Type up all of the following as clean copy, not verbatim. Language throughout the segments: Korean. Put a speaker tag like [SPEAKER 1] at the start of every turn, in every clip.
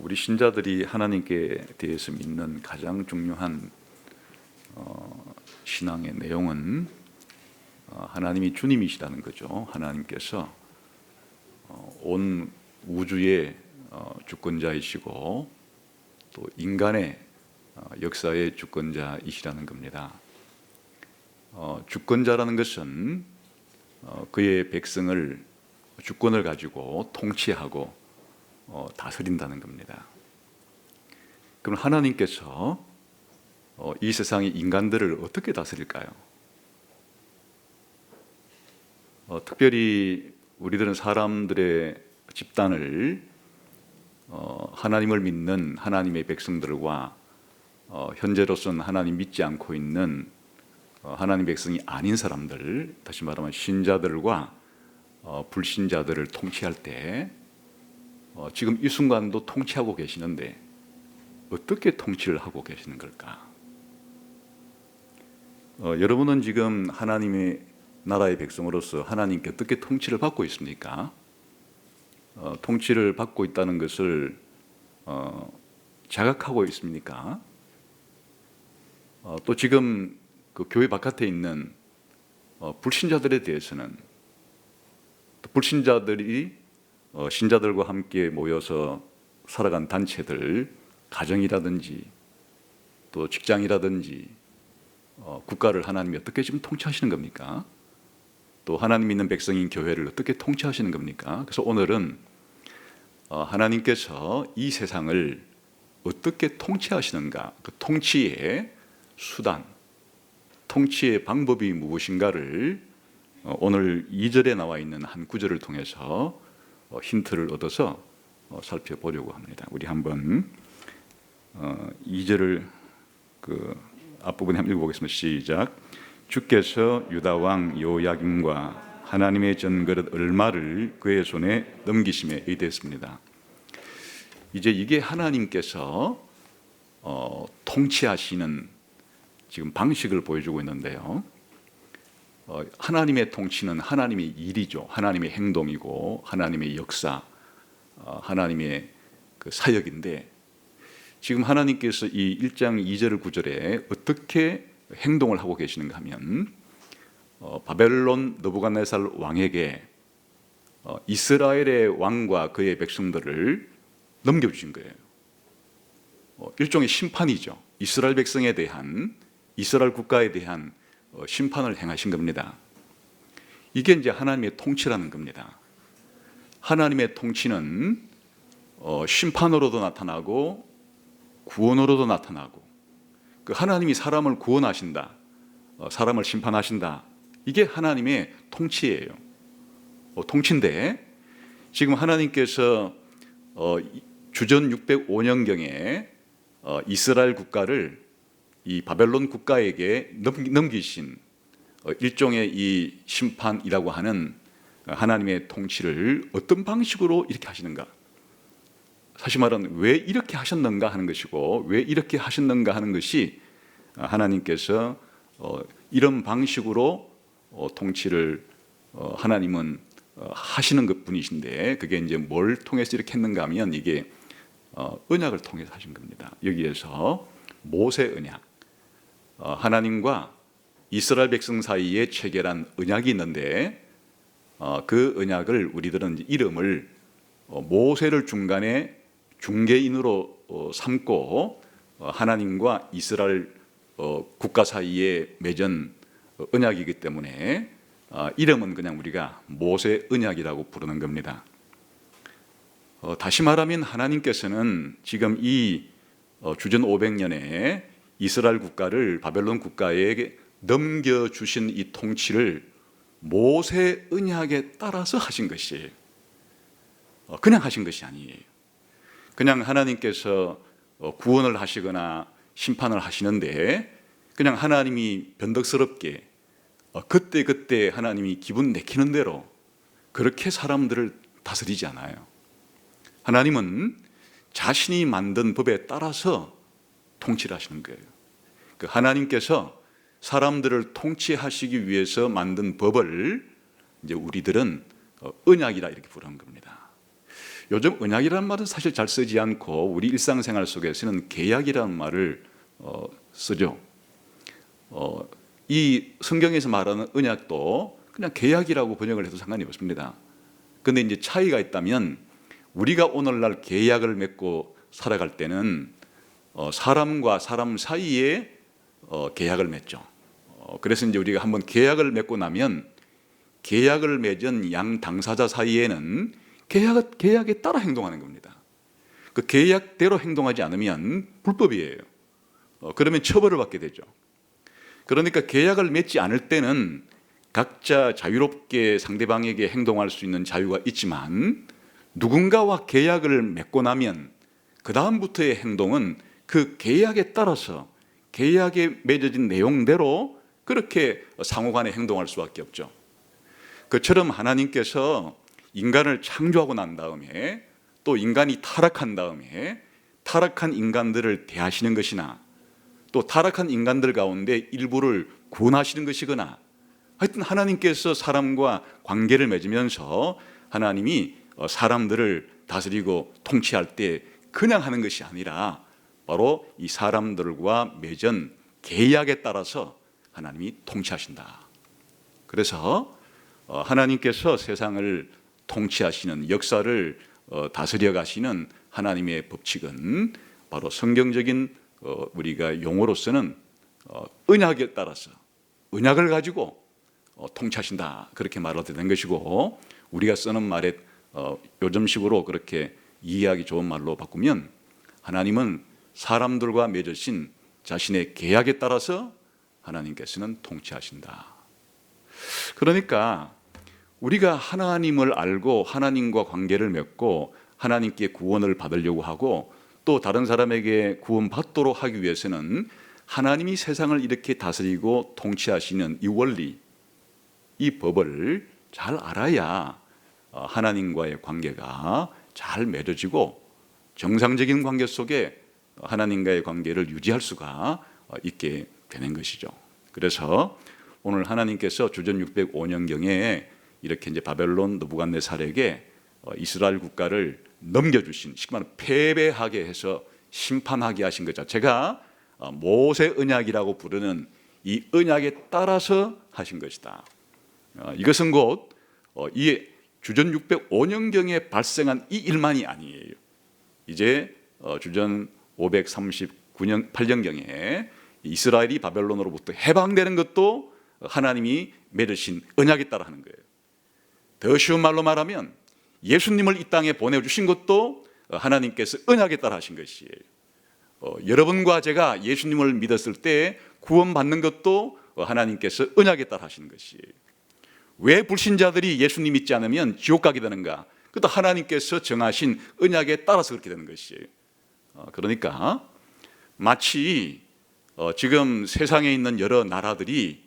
[SPEAKER 1] 우리 신자들이 하나님께 대해서 믿는 가장 중요한 신앙의 내용은 하나님이 주님이시라는 거죠. 하나님께서 온 우주의 주권자이시고 또 인간의 역사의 주권자이시라는 겁니다. 주권자라는 것은 그의 백성을 주권을 가지고 통치하고 다스린다는 겁니다. 그럼 하나님께서 이 세상의 인간들을 어떻게 다스릴까요? 특별히 우리들은 사람들의 집단을 하나님을 믿는 하나님의 백성들과 현재로서는 하나님 믿지 않고 있는 하나님 백성이 아닌 사람들, 다시 말하면 신자들과 불신자들을 통치할 때 지금 이 순간도 통치하고 계시는데 어떻게 통치를 하고 계시는 걸까? 여러분은 지금 하나님의 나라의 백성으로서 하나님께 어떻게 통치를 받고 있습니까? 통치를 받고 있다는 것을 자각하고 있습니까? 또 지금 그 교회 바깥에 있는 불신자들에 대해서는 불신자들이 신자들과 함께 모여서 살아간 단체들, 가정이라든지 또 직장이라든지 국가를 하나님이 어떻게 지금 통치하시는 겁니까? 또 하나님 믿는 백성인 교회를 어떻게 통치하시는 겁니까? 그래서 오늘은 하나님께서 이 세상을 어떻게 통치하시는가, 그 통치의 수단, 통치의 방법이 무엇인가를 오늘 2절에 나와 있는 한 구절을 통해서 힌트를 얻어서 살펴보려고 합니다. 우리 한번 2절을 그 앞부분에 한번 읽어보겠습니다. 시작. 주께서 유다 왕 요야김과 하나님의 전그릇 얼마를 그의 손에 넘기심에 의됐습니다. 이제 이게 하나님께서 통치하시는 지금 방식을 보여주고 있는데요. 하나님의 통치는 하나님의 일이죠. 하나님의 행동이고 하나님의 역사, 하나님의 그 사역인데 지금 하나님께서 이 1장 2절 9절에 어떻게 행동을 하고 계시는가 하면 바벨론 느부갓네살 왕에게 이스라엘의 왕과 그의 백성들을 넘겨주신 거예요. 일종의 심판이죠. 이스라엘 백성에 대한, 이스라엘 국가에 대한 심판을 행하신 겁니다. 이게 이제 하나님의 통치라는 겁니다. 하나님의 통치는 심판으로도 나타나고 구원으로도 나타나고, 그 하나님이 사람을 구원하신다, 사람을 심판하신다, 이게 하나님의 통치예요. 통치인데 지금 하나님께서 주전 605년경에 이스라엘 국가를 이 바벨론 국가에게 넘기신 일종의 이 심판이라고 하는 하나님의 통치를 어떤 방식으로 이렇게 하시는가? 사실 말은 왜 이렇게 하셨는가 하는 것이고, 왜 이렇게 하셨는가 하는 것이 하나님께서 이런 방식으로 통치를 하나님은 하시는 것 분이신데, 그게 이제 뭘 통해서 이렇게 했는가 하면 이게 언약을 통해서 하신 겁니다. 여기에서 모세 언약, 하나님과 이스라엘 백성 사이에 체결한 언약이 있는데 그 언약을 우리들은 이름을 모세를 중간에 중개인으로 삼고 하나님과 이스라엘 국가 사이에 맺은 언약이기 때문에 이름은 그냥 우리가 모세 언약이라고 부르는 겁니다. 다시 말하면 하나님께서는 지금 이 주전 500년에 이스라엘 국가를 바벨론 국가에게 넘겨주신 이 통치를 모세 언약에 따라서 하신 것이에요. 그냥 하신 것이 아니에요. 그냥 하나님께서 구원을 하시거나 심판을 하시는데 그냥 하나님이 변덕스럽게 그때 하나님이 기분 내키는 대로 그렇게 사람들을 다스리지 않아요. 하나님은 자신이 만든 법에 따라서 통치를 하시는 거예요. 그 하나님께서 사람들을 통치하시기 위해서 만든 법을 이제 우리들은 언약이라 이렇게 부르는 겁니다. 요즘 언약이라는 말은 사실 잘 쓰지 않고 우리 일상생활 속에서는 계약이라는 말을 쓰죠. 이 성경에서 말하는 언약도 그냥 계약이라고 번역을 해도 상관이 없습니다. 그런데 이제 차이가 있다면 우리가 오늘날 계약을 맺고 살아갈 때는 사람과 사람 사이에 계약을 맺죠. 그래서 이제 우리가 한번 계약을 맺고 나면 계약을 맺은 양 당사자 사이에는 계약에 따라 행동하는 겁니다. 그 계약대로 행동하지 않으면 불법이에요. 그러면 처벌을 받게 되죠. 그러니까 계약을 맺지 않을 때는 각자 자유롭게 상대방에게 행동할 수 있는 자유가 있지만 누군가와 계약을 맺고 나면 그 다음부터의 행동은 그 계약에 따라서 계약에 맺어진 내용대로 그렇게 상호간에 행동할 수밖에 없죠. 그처럼 하나님께서 인간을 창조하고 난 다음에 또 인간이 타락한 다음에 타락한 인간들을 대하시는 것이나 또 타락한 인간들 가운데 일부를 구원하시는 것이거나 하여튼 하나님께서 사람과 관계를 맺으면서 하나님이 사람들을 다스리고 통치할 때 그냥 하는 것이 아니라 바로 이 사람들과 맺은 계약에 따라서 하나님이 통치하신다. 그래서 하나님께서 세상을 통치하시는 역사를 다스려 가시는 하나님의 법칙은 바로 성경적인 우리가 용어로서는 언약에 따라서 언약을 가지고 통치하신다 그렇게 말해도 되는 것이고 우리가 쓰는 말에 요즘식으로 그렇게 이해하기 좋은 말로 바꾸면 하나님은 사람들과 맺으신 자신의 계약에 따라서 하나님께서는 통치하신다. 그러니까 우리가 하나님을 알고 하나님과 관계를 맺고 하나님께 구원을 받으려고 하고 또 다른 사람에게 구원받도록 하기 위해서는 하나님이 세상을 이렇게 다스리고 통치하시는 이 원리, 이 법을 잘 알아야 하나님과의 관계가 잘 맺어지고 정상적인 관계 속에 하나님과의 관계를 유지할 수가 있게 되는 것이죠. 그래서 오늘 하나님께서 주전 605년경에 이렇게 이제 바벨론 느부갓네살에게 이스라엘 국가를 넘겨주신, 쉽게 말하면 패배하게 해서 심판하게 하신 것 자체가 모세 언약이라고 부르는 이 언약에 따라서 하신 것이다. 이것은 곧 이 주전 605년경에 발생한 이 일만이 아니에요. 이제 주전 539년 8년경에 이스라엘이 바벨론으로부터 해방되는 것도 하나님이 맺으신 언약에 따라 하는 거예요. 더 쉬운 말로 말하면 예수님을 이 땅에 보내주신 것도 하나님께서 언약에 따라 하신 것이에요. 여러분과 제가 예수님을 믿었을 때 구원받는 것도 하나님께서 언약에 따라 하시는 것이에요. 왜 불신자들이 예수님 믿지 않으면 지옥 가게 되는가? 그것도 하나님께서 정하신 언약에 따라서 그렇게 되는 것이에요. 그러니까 마치 지금 세상에 있는 여러 나라들이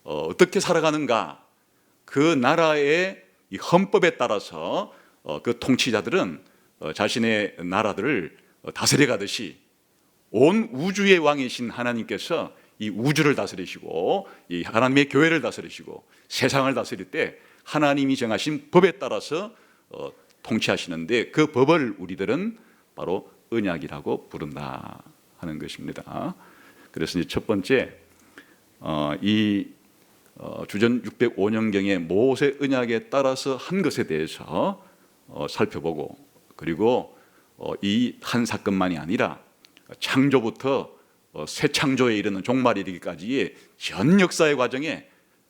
[SPEAKER 1] 어떻게 살아가는가, 그 나라의 이 헌법에 따라서 그 통치자들은 자신의 나라들을 다스려 가듯이 온 우주의 왕이신 하나님께서 이 우주를 다스리시고 이 하나님의 교회를 다스리시고 세상을 다스릴 때 하나님이 정하신 법에 따라서 통치하시는데 그 법을 우리들은 바로 언약이라고 부른다 하는 것입니다. 그래서 이제 첫 번째 이 주전 605년경의 모세 언약에 따라서 한 것에 대해서 살펴보고 그리고 이 한 사건만이 아니라 창조부터 새 창조에 이르는 종말에 이르기까지의 전 역사의 과정에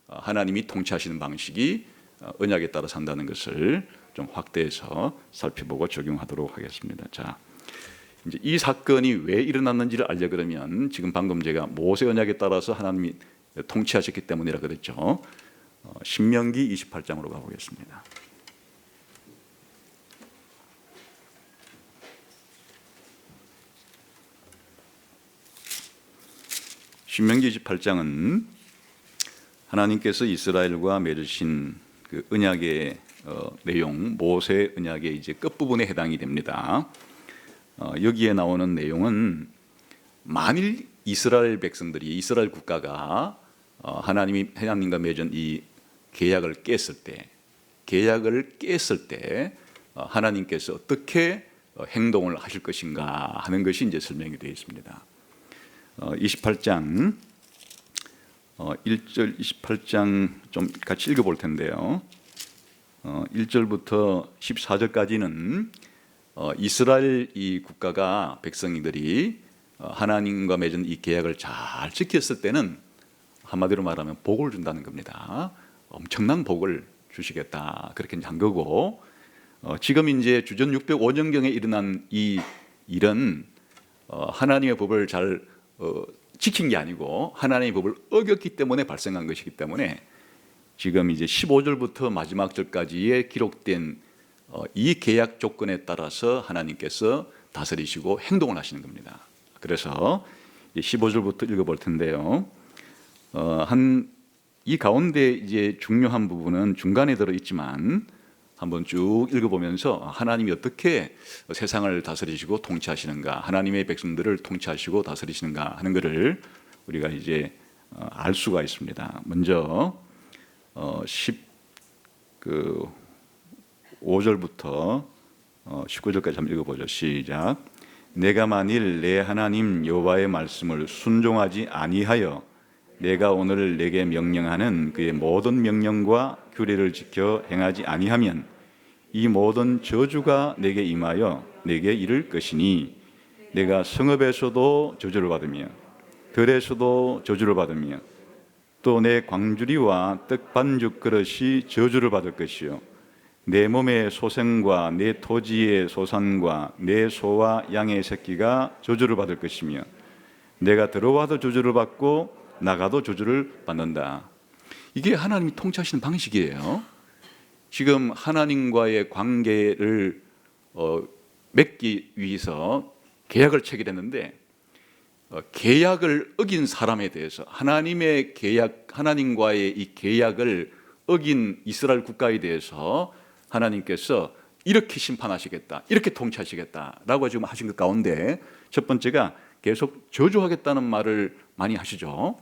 [SPEAKER 1] 하나님이 통치하시는 방식이 언약에 따라 산다는 것을 좀 확대해서 살펴보고 적용하도록 하겠습니다. 자, 이제 이 사건이 왜 일어났는지를 알려 그러면 지금 방금 제가 모세 언약에 따라서 하나님이 통치하셨기 때문이라 그랬죠. 신명기 28장으로 가보겠습니다. 신명기 28장은 하나님께서 이스라엘과 맺으신 그 언약의 내용, 모세 언약의 이제 끝부분에 해당이 됩니다. 여기에 나오는 내용은 만일 이스라엘 백성들이 이스라엘 국가가 하나님과 맺은 이 계약을 깼을 때 계약을 깼을 때 하나님께서 어떻게 행동을 하실 것인가 하는 것이 이제 설명이 되어 있습니다. 28장 1절 28장 좀 같이 읽어볼 텐데요. 1절부터 14절까지는 이스라엘 이 국가가 백성들이 하나님과 맺은 이 계약을 잘 지켰을 때는 한마디로 말하면 복을 준다는 겁니다. 엄청난 복을 주시겠다 그렇게 한 거고, 지금 이제 주전 605년경에 일어난 이 일은 하나님의 법을 잘 지킨 게 아니고 하나님의 법을 어겼기 때문에 발생한 것이기 때문에 지금 이제 15절부터 마지막 절까지의 기록된 이 계약 조건에 따라서 하나님께서 다스리시고 행동을 하시는 겁니다. 그래서 15절부터 읽어볼 텐데요. 이 가운데 이제 중요한 부분은 중간에 들어 있지만 한번 쭉 읽어보면서 하나님이 어떻게 세상을 다스리시고 통치하시는가, 하나님의 백성들을 통치하시고 다스리시는가 하는 것을 우리가 이제 알 수가 있습니다. 먼저 5절부터 19절까지 한번 읽어보죠. 시작. 내가 만일 내 하나님 여호와의 말씀을 순종하지 아니하여 내가 오늘 내게 명령하는 그의 모든 명령과 규례를 지켜 행하지 아니하면 이 모든 저주가 내게 임하여 내게 이를 것이니 내가 성읍에서도 저주를 받으며 들에서도 저주를 받으며 또 내 광주리와 떡반죽 그릇이 저주를 받을 것이요 내 몸의 소생과 내 토지의 소산과 내 소와 양의 새끼가 저주를 받을 것이며 내가 들어와도 저주를 받고 나가도 저주를 받는다. 이게 하나님이 통치하시는 방식이에요. 지금 하나님과의 관계를 맺기 위해서 계약을 체결했는데 계약을 어긴 사람에 대해서 하나님의 계약, 하나님과의 이 계약을 어긴 이스라엘 국가에 대해서 하나님께서 이렇게 심판하시겠다, 이렇게 통치하시겠다라고 지금 하신 것 가운데 첫 번째가 계속 저주하겠다는 말을 많이 하시죠.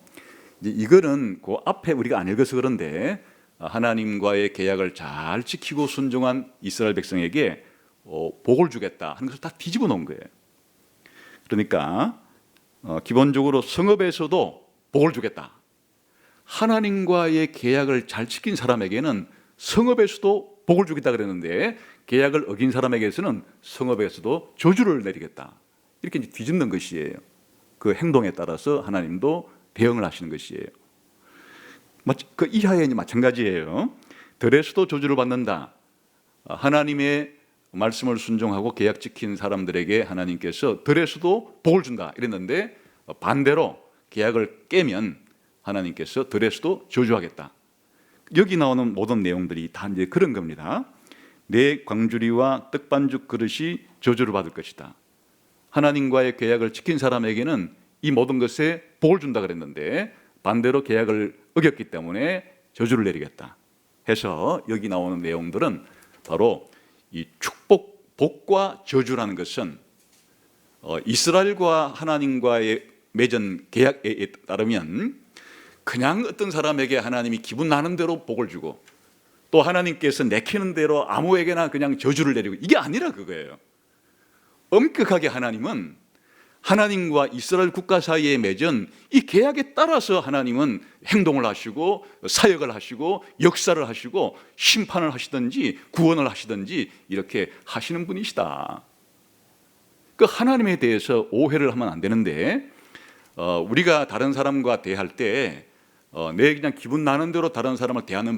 [SPEAKER 1] 이거는 그 앞에 우리가 안 읽어서 그런데 하나님과의 계약을 잘 지키고 순종한 이스라엘 백성에게 복을 주겠다 하는 것을 다 뒤집어 놓은 거예요. 그러니까 기본적으로 성읍에서도 복을 주겠다. 하나님과의 계약을 잘 지킨 사람에게는 성읍에서도 복을 주겠다 그랬는데 계약을 어긴 사람에게서는 성읍에서도 저주를 내리겠다. 이렇게 이제 뒤집는 것이에요. 그 행동에 따라서 하나님도 대응을 하시는 것이에요. 그 이하에 마찬가지예요. 들에서도 저주를 받는다. 하나님의 말씀을 순종하고 계약 지킨 사람들에게 하나님께서 들에서도 복을 준다 이랬는데 반대로 계약을 깨면 하나님께서 들에서도 저주하겠다. 여기 나오는 모든 내용들이 다 이제 그런 겁니다. 내 광주리와 떡반죽 그릇이 저주를 받을 것이다. 하나님과의 계약을 지킨 사람에게는 이 모든 것에 복을 준다 그랬는데 반대로 계약을 어겼기 때문에 저주를 내리겠다 해서 여기 나오는 내용들은 바로 이 축복, 복과 저주라는 것은 이스라엘과 하나님과의 맺은 계약에 따르면 그냥 어떤 사람에게 하나님이 기분 나는 대로 복을 주고 또 하나님께서 내키는 대로 아무에게나 그냥 저주를 내리고 이게 아니라 그거예요. 엄격하게 하나님은 하나님과 이스라엘 국가 사이에 맺은 이 계약에 따라서 하나님은 행동을 하시고 사역을 하시고 역사를 하시고 심판을 하시든지 구원을 하시든지 이렇게 하시는 분이시다. 그 하나님에 대해서 오해를 하면 안 되는데 우리가 다른 사람과 대할 때 내 그냥 기분 나는 대로 다른 사람을 대하는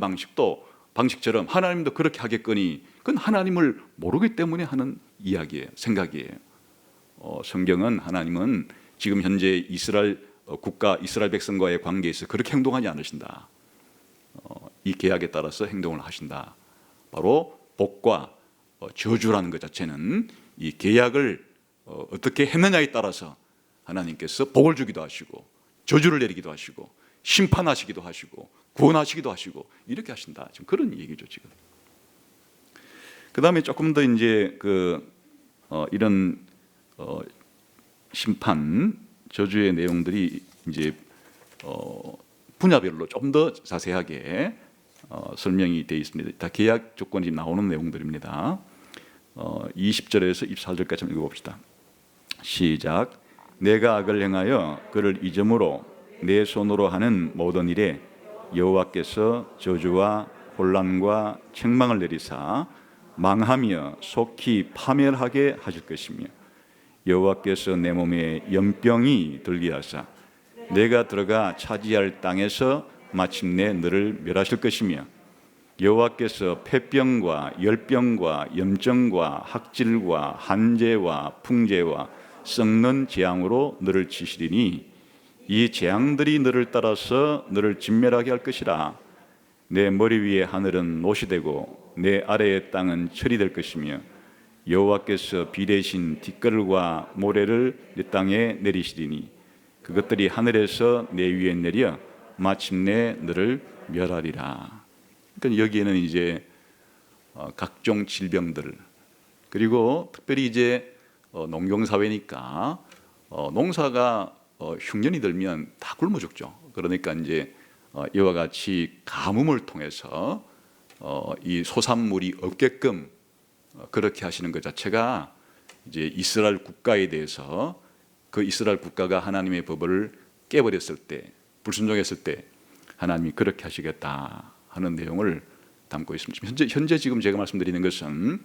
[SPEAKER 1] 방식처럼 하나님도 그렇게 하겠거니 그건 하나님을 모르기 때문에 하는 이야기예요. 생각이에요. 성경은 하나님은 지금 현재 이스라엘 국가, 이스라엘 백성과의 관계에서 그렇게 행동하지 않으신다. 이 계약에 따라서 행동을 하신다. 바로 복과 저주라는 것 자체는 이 계약을 어떻게 했느냐에 따라서 하나님께서 복을 주기도 하시고 저주를 내리기도 하시고 심판하시기도 하시고 구원하시기도 하시고 이렇게 하신다. 지금 그런 얘기죠 지금. 그 다음에 조금 더 이제 이런 심판 저주의 내용들이 이제 분야별로 좀 더 자세하게 설명이 되어 있습니다. 다 계약 조건이 나오는 내용들입니다. 20절에서 24절까지 한번 읽어봅시다. 시작. 내가 악을 행하여 그를 잊음으로 내 손으로 하는 모든 일에 여호와께서 저주와 혼란과 책망을 내리사 망하며 속히 파멸하게 하실 것이며 여호와께서 내 몸에 연병이 들게 하사 내가 들어가 차지할 땅에서 마침내 너를 멸하실 것이며 여호와께서 폐병과 열병과 염증과 학질과 한재와 풍재와 썩는 재앙으로 너를 치시리니 이 재앙들이 너를 따라서 너를 진멸하게 할 것이라. 내 머리 위에 하늘은 못이 되고 내 아래의 땅은 철이 될 것이며 여호와께서 비 대신 뒷걸과 모래를 내 땅에 내리시리니 그것들이 하늘에서 내 위에 내려 마침내 너를 멸하리라. 그러니까 여기에는 이제 각종 질병들, 그리고 특별히 이제 농경사회니까 농사가 흉년이 들면 다 굶어 죽죠. 그러니까 이제 이와 같이 가뭄을 통해서 이 소산물이 없게끔 그렇게 하시는 것 자체가 이제 이스라엘 국가에 대해서 그 이스라엘 국가가 하나님의 법을 깨버렸을 때, 불순종했을 때 하나님이 그렇게 하시겠다 하는 내용을 담고 있습니다. 현재 지금 제가 말씀드리는 것은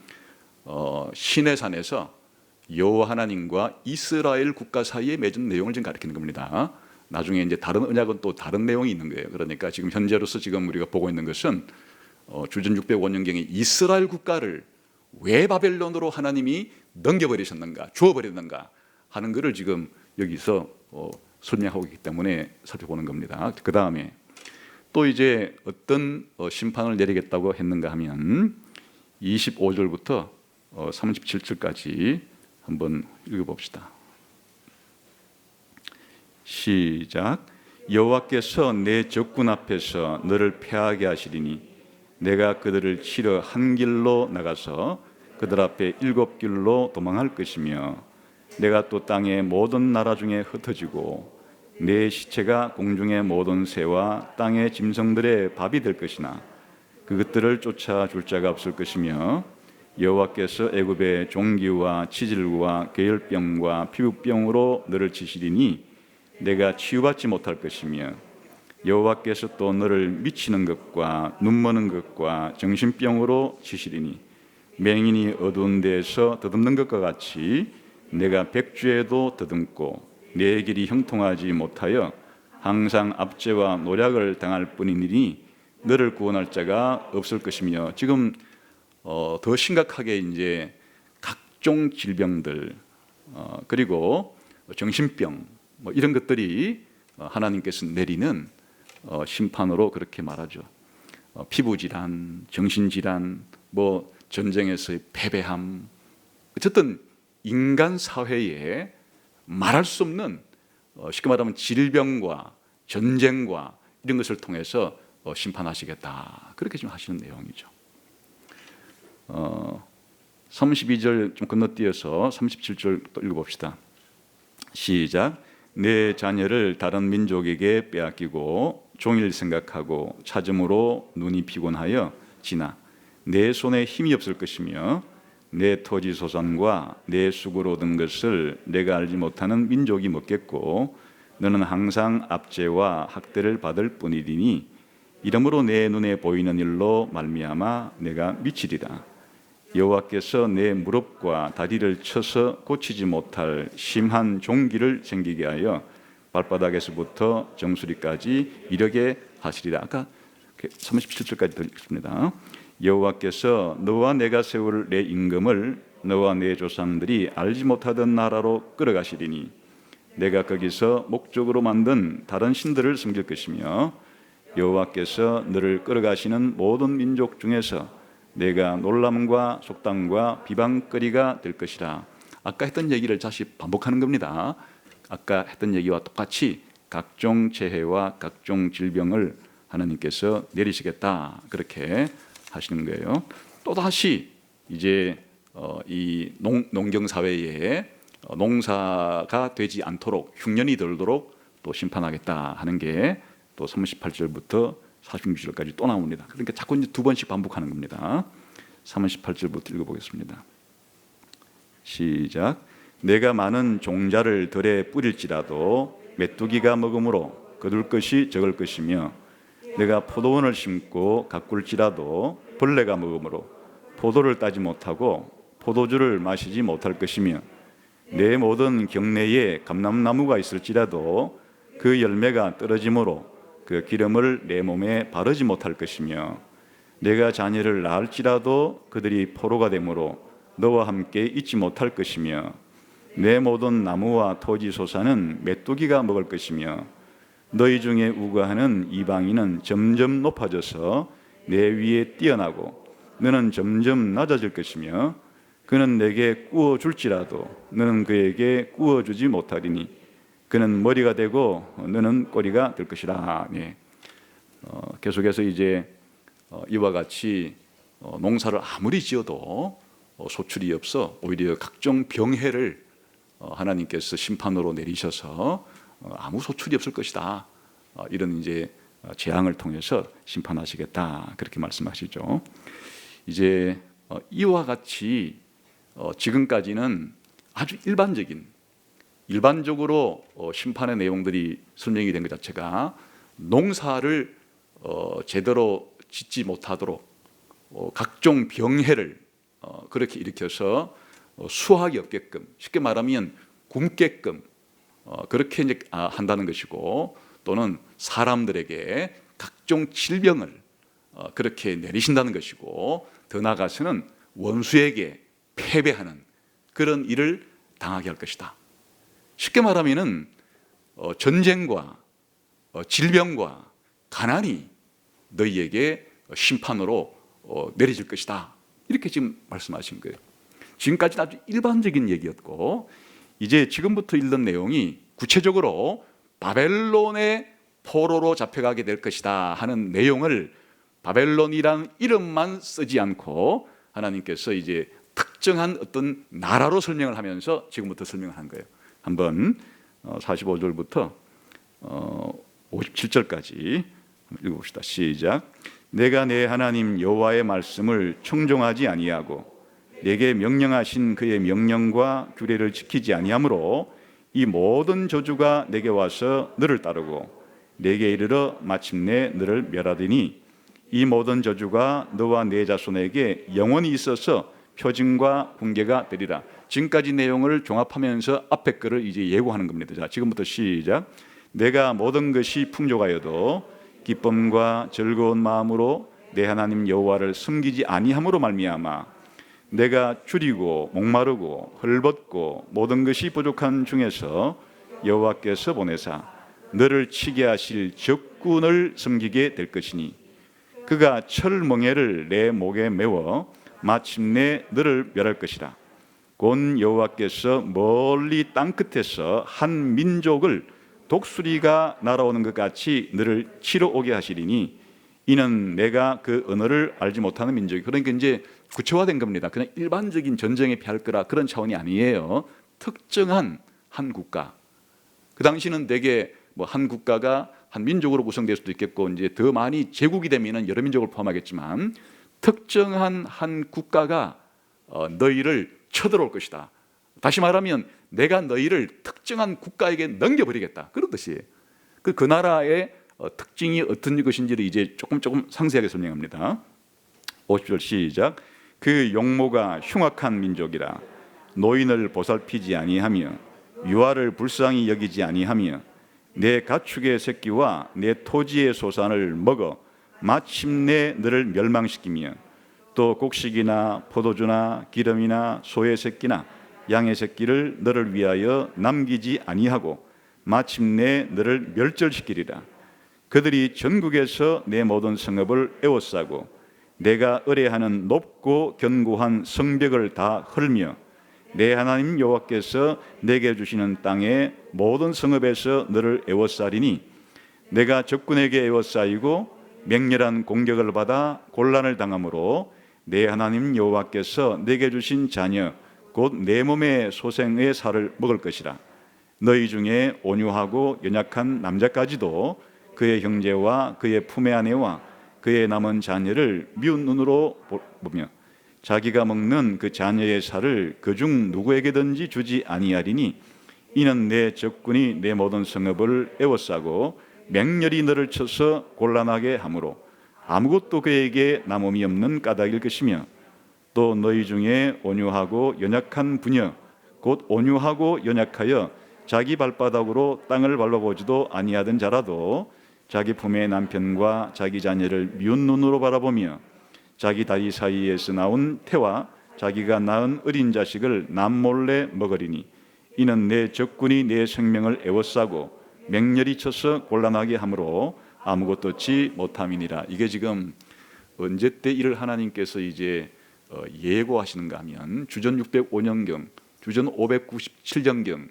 [SPEAKER 1] 시내산에서 여호와 하나님과 이스라엘 국가 사이에 맺은 내용을 지금 가리키는 겁니다. 나중에 이제 다른 언약은 또 다른 내용이 있는 거예요. 그러니까 지금 현재로서 지금 우리가 보고 있는 것은 주전 605년경에 이스라엘 국가를 왜 바벨론으로 하나님이 넘겨버리셨는가, 주어버렸는가 하는 것을 지금 여기서 설명하고 있기 때문에 살펴보는 겁니다. 그 다음에 또 이제 어떤 심판을 내리겠다고 했는가 하면 25절부터 37절까지 한번 읽어봅시다. 시작. 여호와께서 내 적군 앞에서 너를 패하게 하시리니 내가 그들을 치러 한 길로 나가서 그들 앞에 7길로 도망할 것이며 내가 또 땅의 모든 나라 중에 흩어지고 내 시체가 공중의 모든 새와 땅의 짐승들의 밥이 될 것이나 그것들을 쫓아줄 자가 없을 것이며 여호와께서 애굽의 종기와 치질과 계열병과 피부병으로 너를 치시리니 내가 치유받지 못할 것이며 여호와께서 또 너를 미치는 것과 눈머는 것과 정신병으로 치시리니 맹인이 어두운 데에서 더듬는 것과 같이 내가 백주에도 더듬고 내 길이 형통하지 못하여 항상 압제와 노략을 당할 뿐이니 너를 구원할 자가 없을 것이며 지금 더 심각하게 이제 각종 질병들 그리고 정신병 이런 것들이 하나님께서 내리는 심판으로 그렇게 말하죠. 피부 질환, 정신 질환, 전쟁에서의 패배함, 어쨌든 인간 사회에 말할 수 없는 쉽게 말하면 질병과 전쟁과 이런 것을 통해서 심판하시겠다 그렇게 좀 하시는 내용이죠. 32절 좀 건너뛰어서 37절 또 읽어봅시다. 시작. 내 자녀를 다른 민족에게 빼앗기고 종일 생각하고 찾음으로 눈이 피곤하여 지나 내 손에 힘이 없을 것이며 내 토지 소산과 내 수고로 얻은 것을 내가 알지 못하는 민족이 먹겠고 너는 항상 압제와 학대를 받을 뿐이니 이러므로 내 눈에 보이는 일로 말미암아 내가 미치리라. 여호와께서 내 무릎과 다리를 쳐서 고치지 못할 심한 종기를 생기게 하여 발바닥에서부터 정수리까지 이르게 하시리라. 아까 37절까지 읽습니다. 여호와께서 너와 내가 세울 내 임금을 너와 내 조상들이 알지 못하던 나라로 끌어가시리니 내가 거기서 목적으로 만든 다른 신들을 섬길 것이며 여호와께서 너를 끌어가시는 모든 민족 중에서 내가 놀람과 속담과 비방거리가 될 것이라. 아까 했던 얘기를 다시 반복하는 겁니다. 아까 했던 얘기와 똑같이 각종 재해와 각종 질병을 하나님께서 내리시겠다 그렇게 하시는 거예요. 또 다시 이제 이 농경 사회에 농사가 되지 않도록 흉년이 들도록 또 심판하겠다 하는 게 또 38절부터 46절까지 또 나옵니다. 그러니까 자꾸 이제 두 번씩 반복하는 겁니다. 38절부터 읽어보겠습니다. 시작. 내가 많은 종자를 들에 뿌릴지라도 메뚜기가 먹음으로 거둘 것이 적을 것이며 내가 포도원을 심고 가꿀지라도 벌레가 먹음으로 포도를 따지 못하고 포도주를 마시지 못할 것이며 내 모든 경내에 감람나무가 있을지라도 그 열매가 떨어짐으로 그 기름을 내 몸에 바르지 못할 것이며 내가 자녀를 낳을지라도 그들이 포로가 되므로 너와 함께 있지 못할 것이며 내 모든 나무와 토지 소사는 메뚜기가 먹을 것이며 너희 중에 우거하는 이방인은 점점 높아져서 내 위에 뛰어나고 너는 점점 낮아질 것이며 그는 내게 구워줄지라도 너는 그에게 구워주지 못하리니 그는 머리가 되고 너는 꼬리가 될 것이라. 네. 계속해서 이제 이와 같이 농사를 아무리 지어도 소출이 없어 오히려 각종 병해를 하나님께서 심판으로 내리셔서 아무 소출이 없을 것이다. 이런 이제 재앙을 통해서 심판하시겠다. 그렇게 말씀하시죠. 이제 이와 같이 지금까지는 아주 일반적으로 심판의 내용들이 설명이 된 것 자체가 농사를 제대로 짓지 못하도록 각종 병해를 그렇게 일으켜서 수확이 없게끔, 쉽게 말하면 굶게끔 그렇게 이제 한다는 것이고, 또는 사람들에게 각종 질병을 그렇게 내리신다는 것이고, 더 나아가서는 원수에게 패배하는 그런 일을 당하게 할 것이다. 쉽게 말하면은 전쟁과 질병과 가난이 너희에게 심판으로 내려질 것이다. 이렇게 지금 말씀하신 거예요. 지금까지는 아주 일반적인 얘기였고, 이제 지금부터 읽는 내용이 구체적으로 바벨론의 포로로 잡혀가게 될 것이다 하는 내용을 바벨론이란 이름만 쓰지 않고 하나님께서 이제 특정한 어떤 나라로 설명을 하면서 지금부터 설명을 한 거예요. 한번 45절부터 57절까지 읽어봅시다. 시작. 내가 내 하나님 여호와의 말씀을 청종하지 아니하고 내게 명령하신 그의 명령과 규례를 지키지 아니하므로 이 모든 저주가 내게 와서 너를 따르고 내게 이르러 마침내 너를 멸하리니 이 모든 저주가 너와 네 자손에게 영원히 있어서 표징과 훈계가 되리라. 지금까지 내용을 종합하면서 앞에 거를 이제 예고하는 겁니다. 자, 지금부터 시작. 내가 모든 것이 풍족하여도 기쁨과 즐거운 마음으로 내 하나님 여호와를 섬기지 아니함으로 말미암아 내가 줄이고 목마르고 헐벗고 모든 것이 부족한 중에서 여호와께서 보내사 너를 치게 하실 적군을 섬기게 될 것이니 그가 철멍에를 내 목에 메워 마침내 너를 멸할 것이라. 곧 여호와께서 멀리 땅끝에서 한 민족을 독수리가 날아오는 것 같이 너를 치러 오게 하시리니 이는 내가 그 언어를 알지 못하는 민족이. 그러니까 이제 구체화된 겁니다. 그냥 일반적인 전쟁에 피할 거라 그런 차원이 아니에요. 특정한 한 국가. 그 당시는 대개 뭐 한 국가가 한 민족으로 구성될 수도 있겠고, 이제 더 많이 제국이 되면은 여러 민족을 포함하겠지만 특정한 한 국가가 너희를 쳐들어올 것이다. 다시 말하면 내가 너희를 특정한 국가에게 넘겨버리겠다. 그런 뜻이에요. 그 나라의 특징이 어떤 것인지를 이제 조금 상세하게 설명합니다. 50절 시작. 그 용모가 흉악한 민족이라 노인을 보살피지 아니하며 유아를 불쌍히 여기지 아니하며 내 가축의 새끼와 내 토지의 소산을 먹어 마침내 너를 멸망시키며 또 곡식이나 포도주나 기름이나 소의 새끼나 양의 새끼를 너를 위하여 남기지 아니하고 마침내 너를 멸절시키리라. 그들이 전국에서 내 모든 성읍을 에워싸고 내가 의뢰하는 높고 견고한 성벽을 다 헐며 내 하나님 여호와께서 내게 주시는 땅의 모든 성읍에서 너를 에워싸리니 내가 적군에게 에워싸이고 맹렬한 공격을 받아 곤란을 당함으로 내 하나님 여호와께서 내게 주신 자녀 곧 내 몸의 소생의 살을 먹을 것이라. 너희 중에 온유하고 연약한 남자까지도 그의 형제와 그의 품의 아내와 그의 남은 자녀를 미운 눈으로 보며 자기가 먹는 그 자녀의 살을 그중 누구에게든지 주지 아니하리니 이는 내 적군이 내 모든 성읍을 에워싸고 맹렬히 너를 쳐서 곤란하게 하므로 아무것도 그에게 남음이 없는 까닭일 것이며 또 너희 중에 온유하고 연약한 부녀 곧 온유하고 연약하여 자기 발바닥으로 땅을 밟아보지도 아니하던 자라도 자기 품의 남편과 자기 자녀를 미운 눈으로 바라보며 자기 다리 사이에서 나온 태와 자기가 낳은 어린 자식을 남몰래 먹으리니 이는 내 적군이 내 생명을 에워싸고 맹렬히 쳐서 곤란하게 하므로 아무것도 얻지 못함이니라. 이게 지금 언제 때 이를 하나님께서 이제 예고하시는가 하면 주전 605년경, 주전 597년경,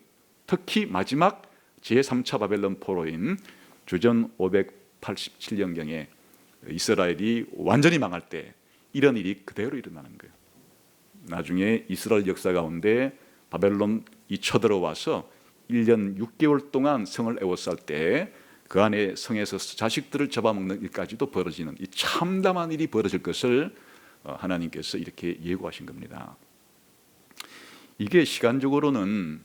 [SPEAKER 1] 특히 마지막 제3차 바벨론 포로인 주전 587년경에 이스라엘이 완전히 망할 때 이런 일이 그대로 일어나는 거예요. 나중에 이스라엘 역사 가운데 바벨론이 쳐들어와서 1년 6개월 동안 성을 에워쌀 때 그 안에 성에서 자식들을 잡아먹는 일까지도 벌어지는 이 참담한 일이 벌어질 것을 하나님께서 이렇게 예고하신 겁니다. 이게 시간적으로는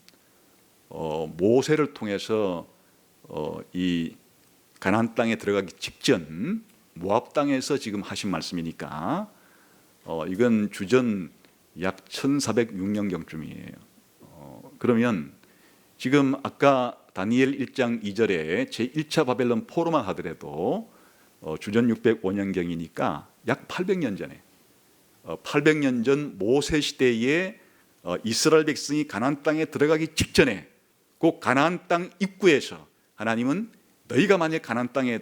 [SPEAKER 1] 모세를 통해서 이 가나안 땅에 들어가기 직전 모압 땅에서 지금 하신 말씀이니까 이건 주전 약 1406년경쯤이에요. 그러면 지금 아까 다니엘 1장 2절에 제1차 바벨론 포로만 하더라도 주전 605년경이니까 약 800년 전에 800년 전 모세 시대에 이스라엘 백성이 가나안 땅에 들어가기 직전에 그 가나안 땅 입구에서 하나님은 너희가 만약 가나안 땅에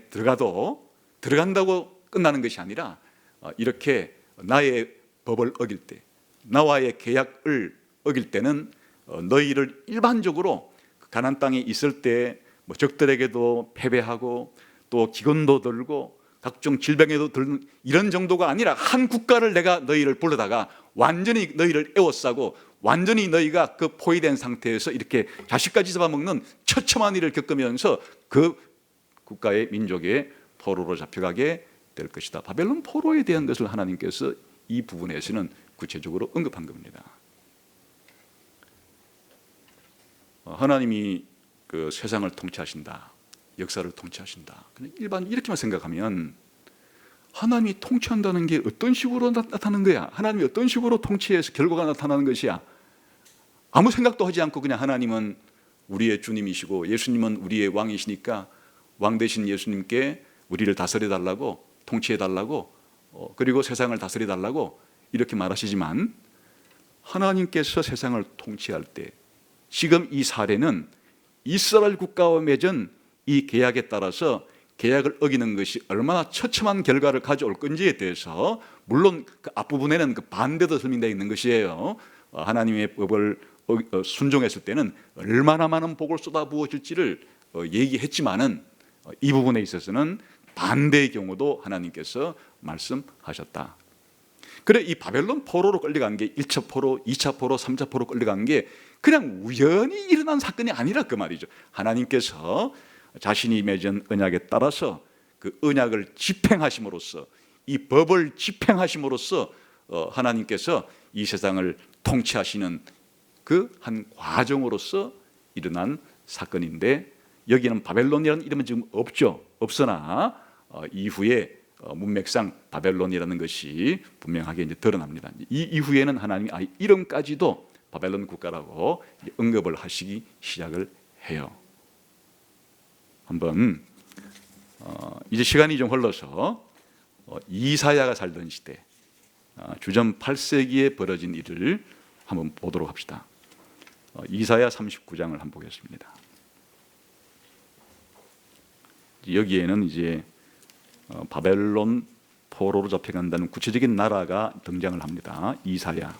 [SPEAKER 1] 들어간다고 끝나는 것이 아니라 이렇게 나의 법을 어길 때 나와의 계약을 어길 때는 너희를 일반적으로 가나안 땅에 있을 때 적들에게도 패배하고 또 기근도 들고 각종 질병에도 들는 이런 정도가 아니라 한 국가를 내가 너희를 불러다가 완전히 너희를 에워싸고 완전히 너희가 그 포위된 상태에서 이렇게 자식까지 잡아먹는 처참한 일을 겪으면서 그 국가의 민족의 포로로 잡혀가게 될 것이다. 바벨론 포로에 대한 것을 하나님께서 이 부분에서는 구체적으로 언급한 겁니다. 하나님이 그 세상을 통치하신다, 역사를 통치하신다. 일반 이렇게만 생각하면 하나님이 통치한다는 게 어떤 식으로 나타나는 거야? 하나님이 어떤 식으로 통치해서 결과가 나타나는 것이야? 아무 생각도 하지 않고 그냥 하나님은 우리의 주님이시고 예수님은 우리의 왕이시니까 왕 되신 예수님께 우리를 다스려 달라고, 통치해 달라고, 그리고 세상을 다스려 달라고 이렇게 말하시지만 하나님께서 세상을 통치할 때 지금 이 사례는 이스라엘 국가와 맺은 이 계약에 따라서 계약을 어기는 것이 얼마나 처참한 결과를 가져올 건지에 대해서 물론 그 앞부분에는 그 반대도 설명되어 있는 것이에요. 하나님의 법을 순종했을 때는 얼마나 많은 복을 쏟아부어질지를 얘기했지만은 이 부분에 있어서는 반대의 경우도 하나님께서 말씀하셨다. 그래 이 바벨론 포로로 끌려간 게 1차 포로, 2차 포로, 3차 포로 끌려간 게 그냥 우연히 일어난 사건이 아니라 그 말이죠. 하나님께서 자신이 맺은 언약에 따라서 그 언약을 집행하심으로써 이 법을 집행하심으로써 하나님께서 이 세상을 통치하시는 그 한 과정으로서 일어난 사건인데 여기는 바벨론이라는 이름은 지금 없으나 이후에 문맥상 바벨론이라는 것이 분명하게 이제 드러납니다. 이 이후에는 하나님이 이름까지도 바벨론 국가라고 언급을 하시기 시작을 해요. 한번 이제 시간이 좀 흘러서 이사야가 살던 시대 주전 8세기에 벌어진 일을 한번 보도록 합시다. 이사야 39장을 한번 보겠습니다. 여기에는 이제 바벨론 포로로 잡혀간다는 구체적인 나라가 등장을 합니다. 이사야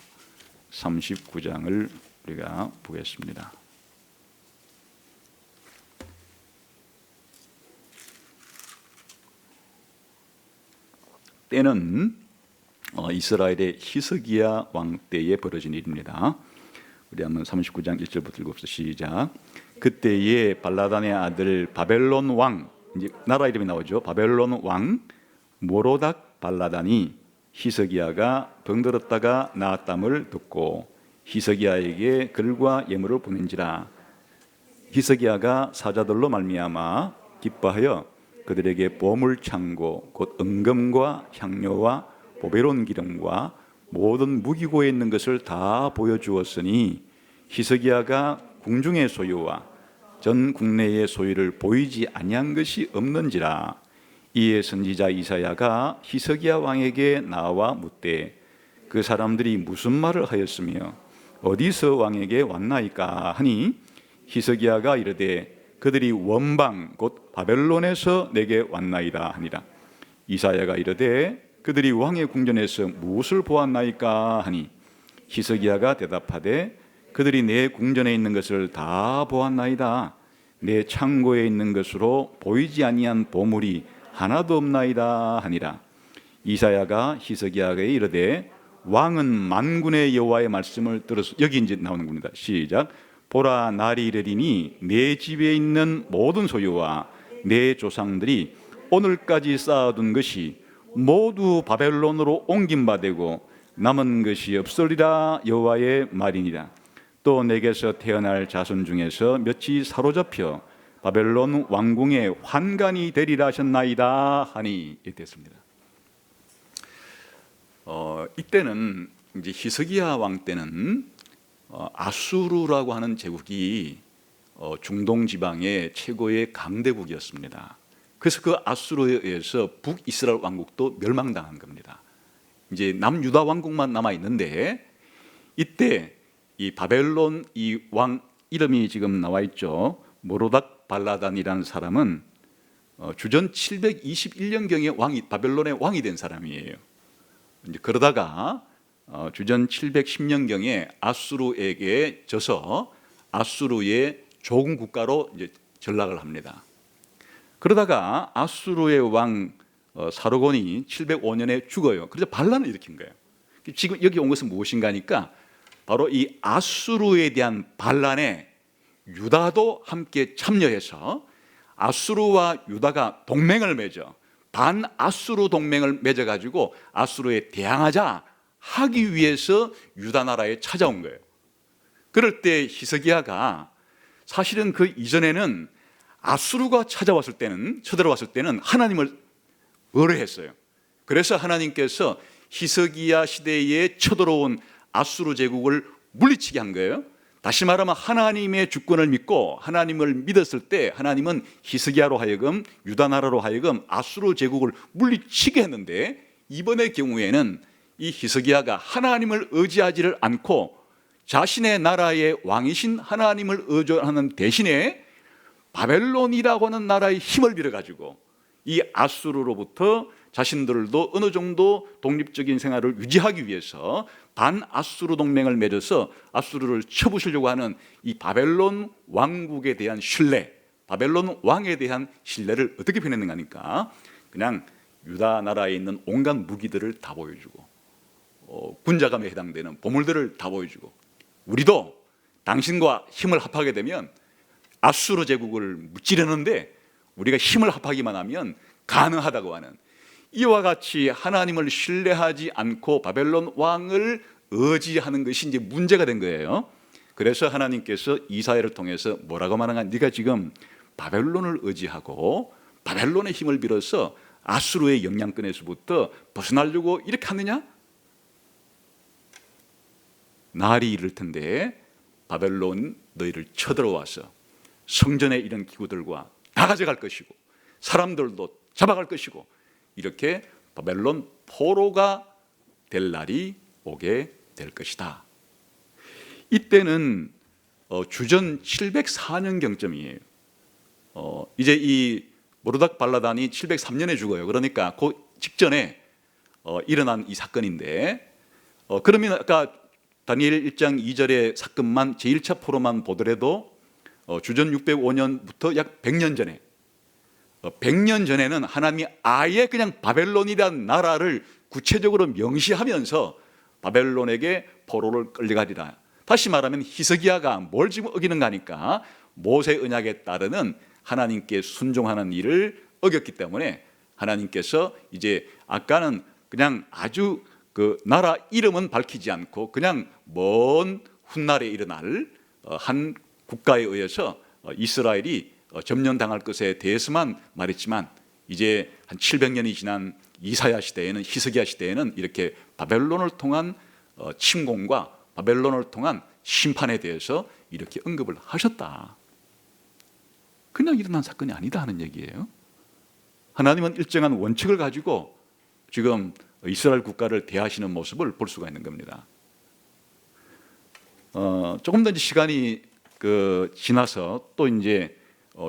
[SPEAKER 1] 39장을 우리가 보겠습니다. 때는 이스라엘의 히스기야 왕 때에 벌어진 일입니다. 우리 한번 39장 1절부터 읽읍시다. 시작. 그때에 발라단의 아들 바벨론 왕 이제 나라 이름이 나오죠. 바벨론 왕 모로닥 발라단이 히스기야가 병들었다가 나았담을 듣고 히스기야에게 글과 예물을 보낸지라. 히스기야가 사자들로 말미암아 기뻐하여 그들에게 보물 창고 곧 은금과 향료와 보배로운 기름과 모든 무기고에 있는 것을 다 보여주었으니 히스기야가 궁중의 소유와 전 국내의 소유를 보이지 아니한 것이 없는지라. 이에 선지자 이사야가 히스기야 왕에게 나와 묻되 그 사람들이 무슨 말을 하였으며 어디서 왕에게 왔나이까 하니 히스기야가 이르되 그들이 원방 곧 바벨론에서 내게 왔나이다 하니라. 이사야가 이르되 그들이 왕의 궁전에서 무엇을 보았나이까 하니 히스기야가 대답하되 그들이 내 궁전에 있는 것을 다 보았나이다. 내 창고에 있는 것으로 보이지 아니한 보물이 하나도 없나이다 하니라. 이사야가 히스기야에게 이르되 왕은 만군의 여호와의 말씀을 들어서, 여기 이제 나오는 겁니다. 시작. 보라, 날이 이르리니 내 집에 있는 모든 소유와 내 조상들이 오늘까지 쌓아둔 것이 모두 바벨론으로 옮긴 바 되고 남은 것이 없으리라 여호와의 말이니라. 또 내게서 태어날 자손 중에서 몇이 사로잡혀 바벨론 왕궁의 환관이 되리라 하셨나이다 하니 이랬습니다. 이때는 이제 히스기야 왕 때는 아수르라고 하는 제국이 중동 지방의 최고의 강대국이었습니다. 그래서 그 아수르에 의해서 북이스라엘 왕국도 멸망당한 겁니다. 이제 남유다 왕국만 남아 있는데 이때 이 바벨론 이 왕 이름이 지금 나와 있죠. 모로닥 발라단이라는 사람은 주전 721년경에 바벨론의 왕이 된 사람이에요. 이제 그러다가 주전 710년경에 아수르에게 져서 아수르의 조공 국가로 이제 전락을 합니다. 그러다가 아수르의 왕 사르곤이 705년에 죽어요. 그래서 반란을 일으킨 거예요. 지금 여기 온 것은 무엇인가 하니까 바로 이 아수르에 대한 반란에 유다도 함께 참여해서 아수르와 유다가 동맹을 맺어 반아수르 동맹을 맺어가지고 아수르에 대항하자 하기 위해서 유다 나라에 찾아온 거예요. 그럴 때 히스기야가 사실은 그 이전에는 아수르가 쳐들어왔을 때는 하나님을 의뢰했어요. 그래서 하나님께서 히스기야 시대에 쳐들어온 아수르 제국을 물리치게 한 거예요. 다시 말하면 하나님의 주권을 믿고 하나님을 믿었을 때 하나님은 히스기야로 하여금 유다 나라로 하여금 아수르 제국을 물리치게 했는데 이번의 경우에는 이 히스기야가 하나님을 의지하지를 않고 자신의 나라의 왕이신 하나님을 의존하는 대신에 바벨론이라고 하는 나라의 힘을 빌어가지고 이 아수르로부터 자신들도 어느 정도 독립적인 생활을 유지하기 위해서 반아수르 동맹을 맺어서 아수르를 쳐부수려고 하는 이 바벨론 왕국에 대한 신뢰, 바벨론 왕에 대한 신뢰를 어떻게 표현했는가 하니까 그냥 유다 나라에 있는 온갖 무기들을 다 보여주고 군자감에 해당되는 보물들을 다 보여주고 우리도 당신과 힘을 합하게 되면 아수르 제국을 무찌르는데 우리가 힘을 합하기만 하면 가능하다고 하는 이와 같이 하나님을 신뢰하지 않고 바벨론 왕을 의지하는 것이 이제 문제가 된 거예요. 그래서 하나님께서 이사야를 통해서 뭐라고 말하냐? 네가 지금 바벨론을 의지하고 바벨론의 힘을 빌어서 아수르의 영향권에서부터 벗어나려고 이렇게 하느냐? 날이 이를 텐데 바벨론 너희를 쳐들어와서 성전에 이런 기구들과 다 가져갈 것이고 사람들도 잡아갈 것이고 이렇게 바벨론 포로가 될 날이 오게 될 것이다. 이때는 주전 704년 경점이에요. 이제 이 모르닥 발라단이 703년에 죽어요. 그러니까 그 직전에 일어난 이 사건인데 그러면 아까 다니엘 1장 2절의 사건만 제1차 포로만 보더라도 주전 605년부터 약 100년 전에 100년 전에는 하나님이 아예 그냥 바벨론이라는 나라를 구체적으로 명시하면서 바벨론에게 포로를 끌려가리라. 다시 말하면 히스기야가 뭘 지금 어기는가 하니까 모세 언약에 따르는 하나님께 순종하는 일을 어겼기 때문에 하나님께서 이제 아까는 그냥 아주 그 나라 이름은 밝히지 않고 그냥 먼 훗날에 일어날 한 국가에 의해서 이스라엘이 점령당할 것에 대해서만 말했지만 이제 한 700년이 지난 이사야 시대에는, 히스기야 시대에는 이렇게 바벨론을 통한 침공과 바벨론을 통한 심판에 대해서 이렇게 언급을 하셨다. 그냥 일어난 사건이 아니다 하는 얘기예요. 하나님은 일정한 원칙을 가지고 지금 이스라엘 국가를 대하시는 모습을 볼 수가 있는 겁니다. 조금 더 이제 시간이 지나서 또 이제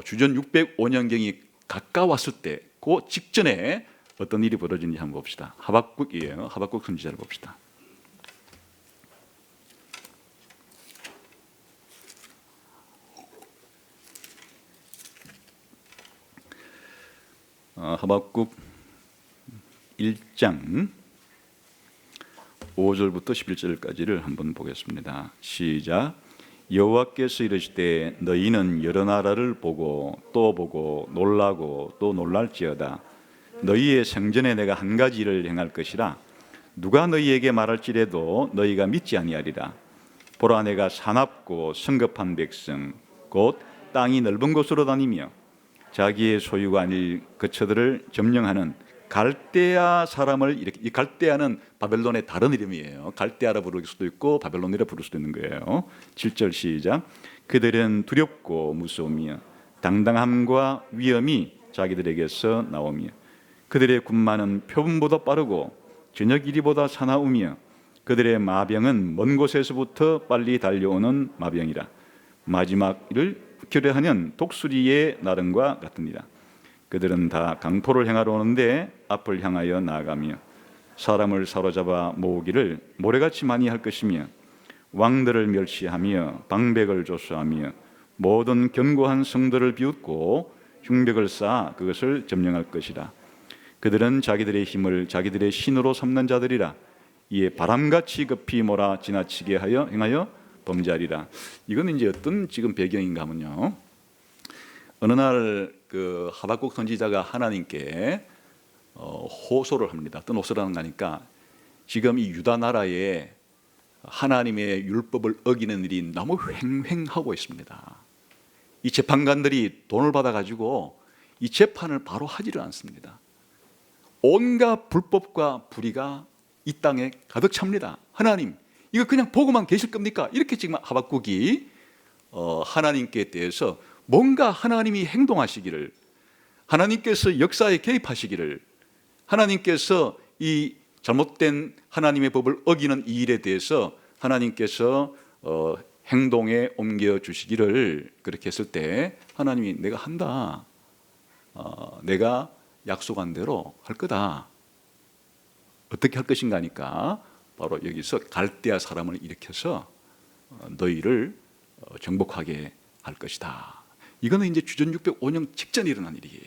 [SPEAKER 1] 주전 605년경이 가까웠을 때 그 직전에 어떤 일이 벌어지는지 한번 봅시다. 하박국이에요. 하박국 선지자를 봅시다. 하박국 1장 5절부터 11절까지를 한번 보겠습니다. 시작. 여호와께서 이르시되 너희는 여러 나라를 보고 또 보고 놀라고 또 놀랄지어다. 너희의 생전에 내가 한 가지 일을 행할 것이라. 누가 너희에게 말할지라도 너희가 믿지 아니하리라. 보라, 내가 사납고 성급한 백성 곧 땅이 넓은 곳으로 다니며 자기의 소유가 아닐 거처들을 점령하는 갈대아 사람을 이렇게, 이 갈대아는 바벨론의 다른 이름이에요. 갈대아라 부를 수도 있고 바벨론이라 부를 수도 있는 거예요. 7절 시작. 그들은 두렵고 무서우며 당당함과 위엄이 자기들에게서 나오며 그들의 군마는 표범보다 빠르고 저녁 이리보다 사나우며 그들의 마병은 먼 곳에서부터 빨리 달려오는 마병이라. 마지막을 결례하는 독수리의 나름과 같으니라. 그들은 다 강포를 행하러 오는데 앞을 향하여 나아가며 사람을 사로잡아 모으기를 모래같이 많이 할 것이며 왕들을 멸시하며 방백을 조소하며 모든 견고한 성들을 비웃고 흉벽을 쌓아 그것을 점령할 것이라. 그들은 자기들의 힘을 자기들의 신으로 삼는 자들이라. 이에 바람같이 급히 몰아 지나치게 하여 행하여 범죄하리라. 이거는 이제 어떤 지금 배경인가 하면요, 어느 날 하박국 선지자가 하나님께 호소를 합니다. 어떤 호소를 하는 거니까 지금 이 유다 나라에 하나님의 율법을 어기는 일이 너무 횡행하고 있습니다. 이 재판관들이 돈을 받아가지고 이 재판을 바로 하지를 않습니다. 온갖 불법과 불의가 이 땅에 가득 찹니다. 하나님, 이거 그냥 보고만 계실 겁니까? 이렇게 지금 하박국이 하나님께 대해서 뭔가 하나님이 행동하시기를, 하나님께서 역사에 개입하시기를, 하나님께서 이 잘못된 하나님의 법을 어기는 이 일에 대해서 하나님께서 행동에 옮겨주시기를 그렇게 했을 때 하나님이 내가 한다, 내가 약속한 대로 할 거다. 어떻게 할 것인가 하니까 바로 여기서 갈대아 사람을 일으켜서 너희를 정복하게 할 것이다. 이거는 이제 주전 605년 직전에 일어난 일이에요.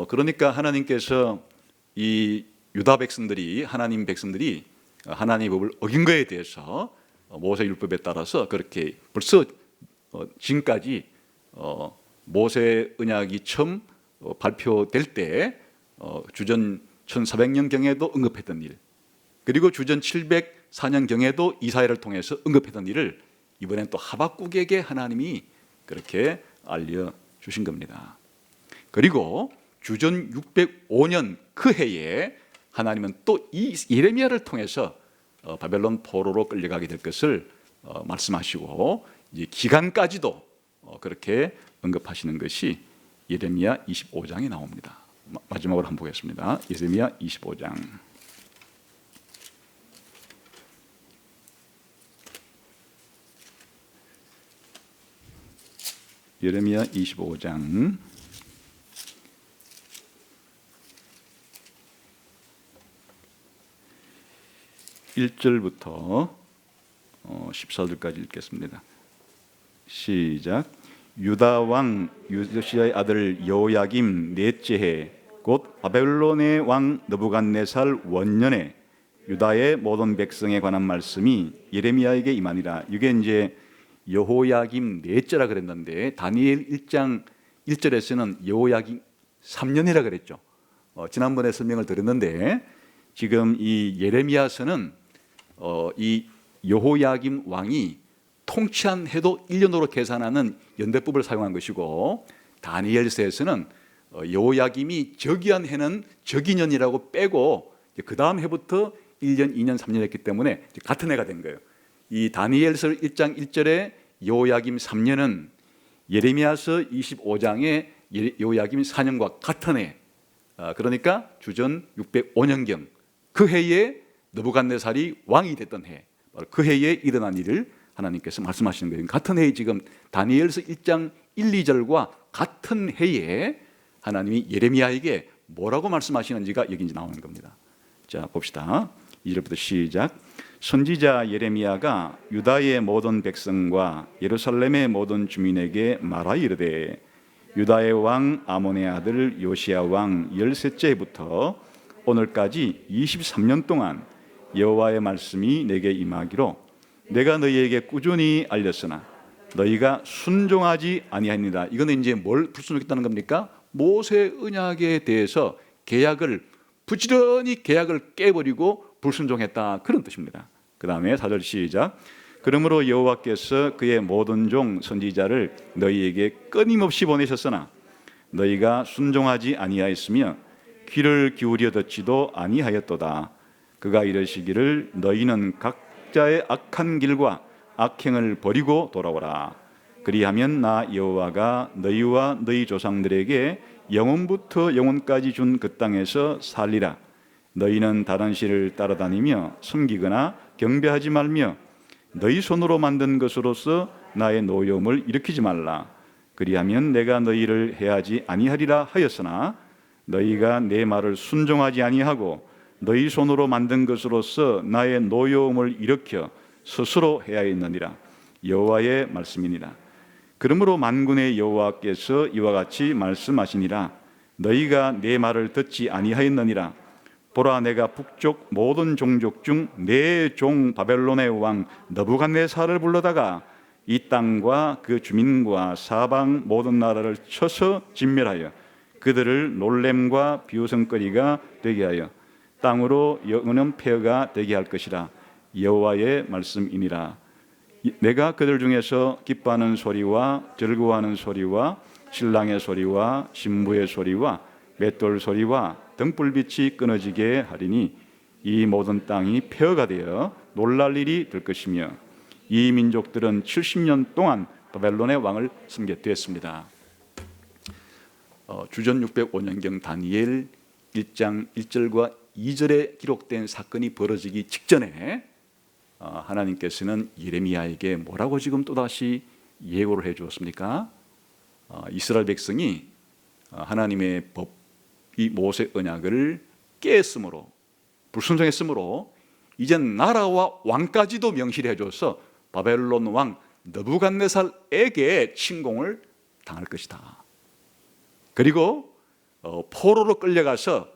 [SPEAKER 1] 그러니까 하나님께서 이 유다 백성들이, 하나님 백성들이 하나님의 법을 어긴 거에 대해서 모세 율법에 따라서 그렇게 벌써 지금까지 모세 언약이 처음 발표될 때 주전 1400년경에도 언급했던 일, 그리고 주전 704년경에도 이사야를 통해서 언급했던 일을 이번엔 또 하박국에게 하나님이 그렇게 알려주신 겁니다. 그리고 주전 605년 그 해에 하나님은 또 이 예레미야를 통해서 바벨론 포로로 끌려가게 될 것을 말씀하시고 이제 기간까지도 그렇게 언급하시는 것이 예레미야 25장에 나옵니다. 마지막으로 한번 보겠습니다. 예레미야 25장. 예레미야 25장 1절부터 14절까지 읽겠습니다. 시작. 유다 왕 요시야의 아들 여호야김 넷째 해 곧 바벨론의 왕 느부갓네살 원년에 유다의 모든 백성에 관한 말씀이 예레미야에게 임하니라. 이게 이제 여호야김 넷째라 그랬는데 다니엘 1장 1절에서는 여호야김 3년이라 그랬죠. 지난번에 설명을 드렸는데 지금 이 예레미야서는 이 여호야김 왕이 통치한 해도 1년으로 계산하는 연대법을 사용한 것이고, 다니엘서에서는 여호야김이 즉위한 해는 즉위년이라고 빼고 그 다음 해부터 1년, 2년, 3년 했기 때문에 같은 해가 된 거예요. 이 다니엘서 1장 1절에 여호야김 3년은 예레미야서 25장의 여호야김 4년과 같은 해, 그러니까 주전 605년경 그 해에 느부갓네살이 왕이 됐던 해, 그 해에 일어난 일을 하나님께서 말씀하시는 거예요. 같은 해에 지금 다니엘서 1장 1, 2절과 같은 해에 하나님이 예레미야에게 뭐라고 말씀하시는지가 여기 이제 나오는 겁니다. 자, 봅시다. 2절부터 시작. 선지자 예레미야가 유다의 모든 백성과 예루살렘의 모든 주민에게 말하 이르되, 유다의 왕 아몬의 아들 요시야 왕 13째 해부터 오늘까지 23년 동안 여호와의 말씀이 내게 임하기로 내가 너희에게 꾸준히 알렸으나 너희가 순종하지 아니하니라. 이거는 이제 뭘 불순종했다는 겁니까? 모세 언약에 대해서 부지런히 계약을 깨버리고 불순종했다, 그런 뜻입니다. 그 다음에 4절 시작. 그러므로 여호와께서 그의 모든 종 선지자를 너희에게 끊임없이 보내셨으나 너희가 순종하지 아니하였으며 귀를 기울여 듣지도 아니하였도다. 그가 이르시기를 너희는 각자의 악한 길과 악행을 버리고 돌아오라. 그리하면 나 여호와가 너희와 너희 조상들에게 영원부터 영원까지 준 그 땅에서 살리라. 너희는 다른 신을 따라다니며 숨기거나 경배하지 말며 너희 손으로 만든 것으로서 나의 노여움을 일으키지 말라. 그리하면 내가 너희를 해하지 아니하리라 하였으나 너희가 내 말을 순종하지 아니하고 너희 손으로 만든 것으로서 나의 노여움을 일으켜 스스로 해하였느니라. 여호와의 말씀이니라. 그러므로 만군의 여호와께서 이와 같이 말씀하시니라. 너희가 내 말을 듣지 아니하였느니라. 보라, 내가 북쪽 모든 종족 중 내 종 바벨론의 왕 느부갓네살을 불러다가 이 땅과 그 주민과 사방 모든 나라를 쳐서 진멸하여 그들을 놀램과 비웃음거리가 되게 하여 땅으로 영원한 폐허가 되게 할 것이라. 여호와의 말씀이니라. 내가 그들 중에서 기뻐하는 소리와 즐거워하는 소리와 신랑의 소리와 신부의 소리와 맷돌 소리와 등불빛이 끊어지게 하리니 이 모든 땅이 폐허가 되어 놀랄 일이 될 것이며 이 민족들은 70년 동안 바벨론의 왕을 섬게 되었습니다. 주전 605년경 다니엘 1장 1절과 2절에 기록된 사건이 벌어지기 직전에 하나님께서는 예레미야에게 뭐라고 지금 또다시 예고를 해 주었습니까? 이스라엘 백성이 하나님의 법, 이 모세 언약을 깨었으므로, 불순종했으므로 이젠 나라와 왕까지도 명시를 해줘서 바벨론 왕 느부갓네살에게 침공을 당할 것이다. 그리고 포로로 끌려가서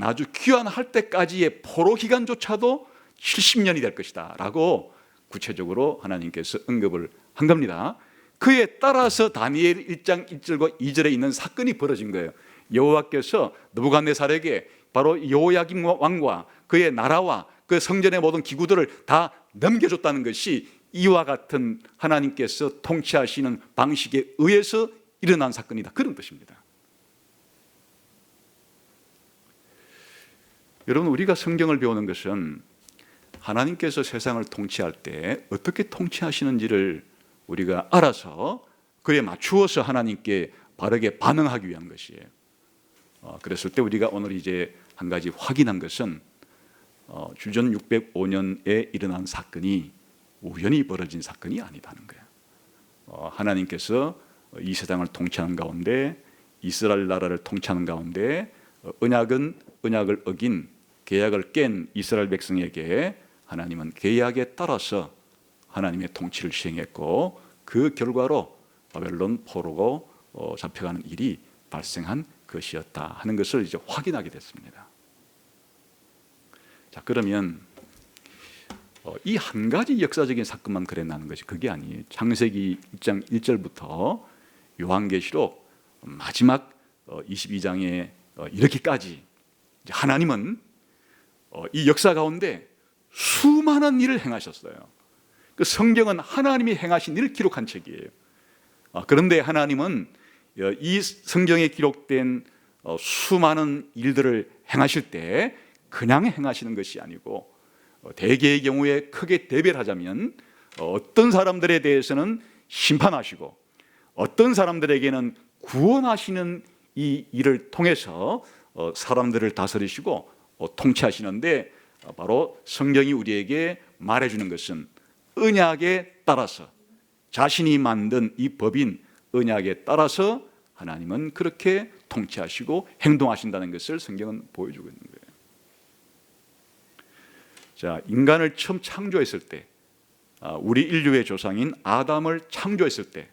[SPEAKER 1] 아주 귀환할 때까지의 포로 기간조차도 70년이 될 것이다 라고 구체적으로 하나님께서 언급을 한 겁니다. 그에 따라서 다니엘 1장 1절과 2절에 있는 사건이 벌어진 거예요. 여호와께서 느부갓네살에게 바로 여호야김 왕과 그의 나라와 그 성전의 모든 기구들을 다 넘겨줬다는 것이 이와 같은 하나님께서 통치하시는 방식에 의해서 일어난 사건이다, 그런 뜻입니다. 여러분, 우리가 성경을 배우는 것은 하나님께서 세상을 통치할 때 어떻게 통치하시는지를 우리가 알아서 그에 맞추어서 하나님께 바르게 반응하기 위한 것이에요. 그랬을 때 우리가 오늘 이제 한 가지 확인한 것은 주전 605년에 일어난 사건이 우연히 벌어진 사건이 아니다는 거예요. 하나님께서 이 세상을 통치하는 가운데, 이스라엘 나라를 통치하는 가운데 언약을 어긴, 계약을 깬 이스라엘 백성에게 하나님은 계약에 따라서 하나님의 통치를 시행했고, 그 결과로 바벨론 포로로 잡혀가는 일이 발생한 것이었다 하는 것을 이제 확인하게 됐습니다. 자, 그러면 이 한 가지 역사적인 사건만 그랬나는 것이 그게 아니에요. 창세기 1장 1절부터 요한계시록 마지막 22장에 이렇게까지 하나님은 이 역사 가운데 수많은 일을 행하셨어요. 그 성경은 하나님이 행하신 일을 기록한 책이에요. 그런데 하나님은 이 성경에 기록된 수많은 일들을 행하실 때 그냥 행하시는 것이 아니고 대개의 경우에 크게 대별하자면 어떤 사람들에 대해서는 심판하시고 어떤 사람들에게는 구원하시는 이 일을 통해서 사람들을 다스리시고 통치하시는데, 바로 성경이 우리에게 말해주는 것은 언약에 따라서, 자신이 만든 이 법인 언약에 따라서 하나님은 그렇게 통치하시고 행동하신다는 것을 성경은 보여주고 있는 거예요. 자, 인간을 처음 창조했을 때, 우리 인류의 조상인 아담을 창조했을 때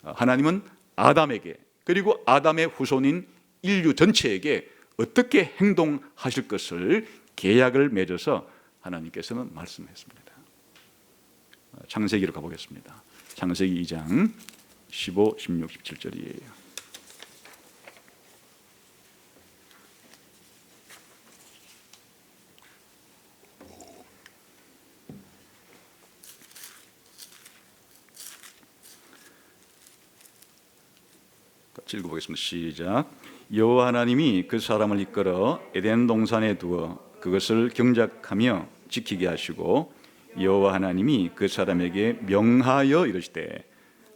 [SPEAKER 1] 하나님은 아담에게, 그리고 아담의 후손인 인류 전체에게 어떻게 행동하실 것을 계약을 맺어서 하나님께서는 말씀했습니다. 창세기로 가보겠습니다. 창세기 2장 15, 16, 17절이에요. 읽어보겠습니다. 시작. 여호와 하나님이 그 사람을 이끌어 에덴 동산에 두어 그것을 경작하며 지키게 하시고, 여호와 하나님이 그 사람에게 명하여 이르시되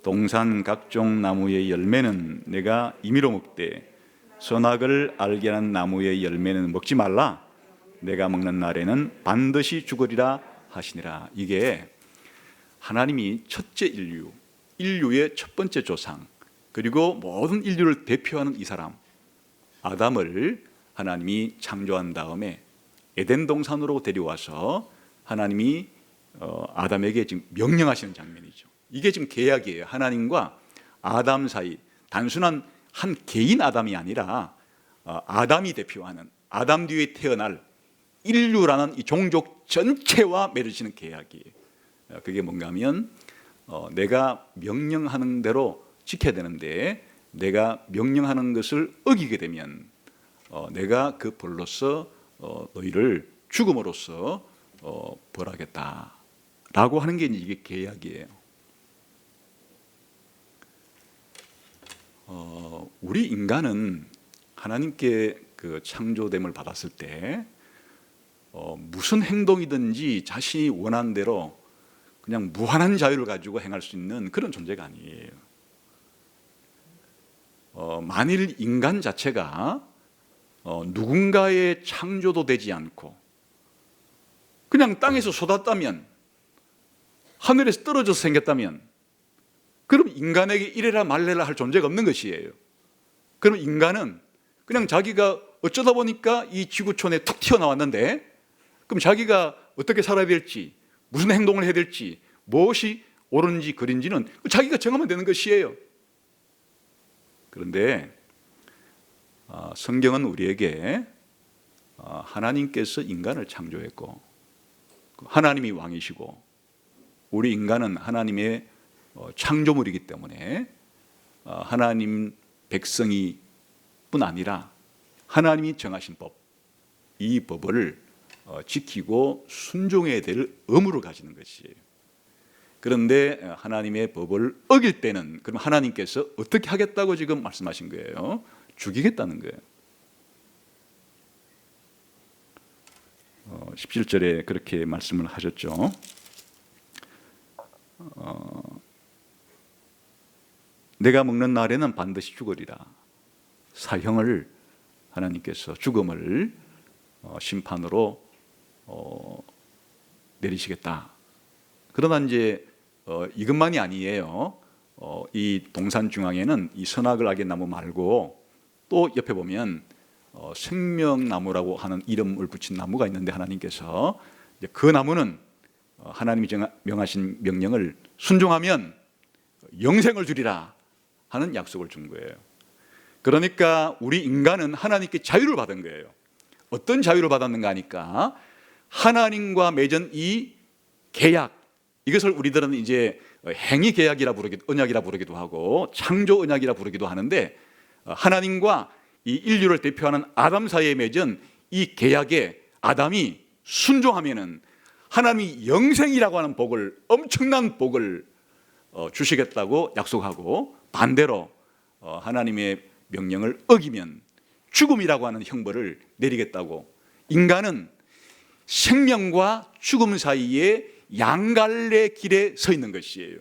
[SPEAKER 1] 동산 각종 나무의 열매는 내가 임의로 먹되 선악을 알게 하는 나무의 열매는 먹지 말라. 내가 먹는 날에는 반드시 죽으리라 하시니라. 이게 하나님이 첫째 인류의 첫 번째 조상, 그리고 모든 인류를 대표하는 이 사람 아담을 하나님이 창조한 다음에 에덴 동산으로 데려와서 하나님이 아담에게 지금 명령하시는 장면이죠. 이게 지금 계약이에요. 하나님과 아담 사이, 단순한 한 개인 아담이 아니라 아담이 대표하는, 아담 뒤에 태어날 인류라는 이 종족 전체와 맺으시는 계약이에요. 그게 뭔가 하면 내가 명령하는 대로 지켜야 되는데, 내가 명령하는 것을 어기게 되면 내가 그 벌로서 너희를 죽음으로써 벌하겠다라고 하는 게 이게 계약이에요. 우리 인간은 하나님께 그 창조됨을 받았을 때 무슨 행동이든지 자신이 원하는 대로 그냥 무한한 자유를 가지고 행할 수 있는 그런 존재가 아니에요. 만일 인간 자체가 누군가의 창조도 되지 않고 그냥 땅에서 쏟았다면, 하늘에서 떨어져서 생겼다면, 그럼 인간에게 이래라 말래라 할 존재가 없는 것이에요. 그럼 인간은 그냥 자기가 어쩌다 보니까 이 지구촌에 툭 튀어나왔는데, 그럼 자기가 어떻게 살아야 될지, 무슨 행동을 해야 될지, 무엇이 옳은지 그른지는 자기가 정하면 되는 것이에요. 그런데 성경은 우리에게 하나님께서 인간을 창조했고 하나님이 왕이시고 우리 인간은 하나님의 창조물이기 때문에 하나님 백성이 뿐 아니라 하나님이 정하신 법, 이 법을 지키고 순종해야 될 의무를 가지는 것이에요. 그런데 하나님의 법을 어길 때는 그럼 하나님께서 어떻게 하겠다고 지금 말씀하신 거예요? 죽이겠다는 거예요. 17절에 그렇게 말씀을 하셨죠. 내가 먹는 날에는 반드시 죽으리라. 사형을 하나님께서, 죽음을 심판으로 내리시겠다. 그러나 이제 이것만이 아니에요. 이 동산 중앙에는 이 선악을 알게 나무 말고 또 옆에 보면 생명나무라고 하는 이름을 붙인 나무가 있는데, 하나님께서 그 나무는 하나님이 명하신 명령을 순종하면 영생을 주리라 하는 약속을 준 거예요. 그러니까 우리 인간은 하나님께 자유를 받은 거예요. 어떤 자유를 받았는가 하니까 하나님과 맺은 이 계약, 이것을 우리들은 이제 행위 계약이라 부르기도, 언약이라 부르기도 하고 창조 언약이라 부르기도 하는데, 하나님과 이 인류를 대표하는 아담 사이에 맺은 이 계약에 아담이 순종하면은 하나님이 영생이라고 하는 복을, 엄청난 복을 주시겠다고 약속하고, 반대로 하나님의 명령을 어기면 죽음이라고 하는 형벌을 내리겠다고, 인간은 생명과 죽음 사이에 양갈래 길에 서 있는 것이에요.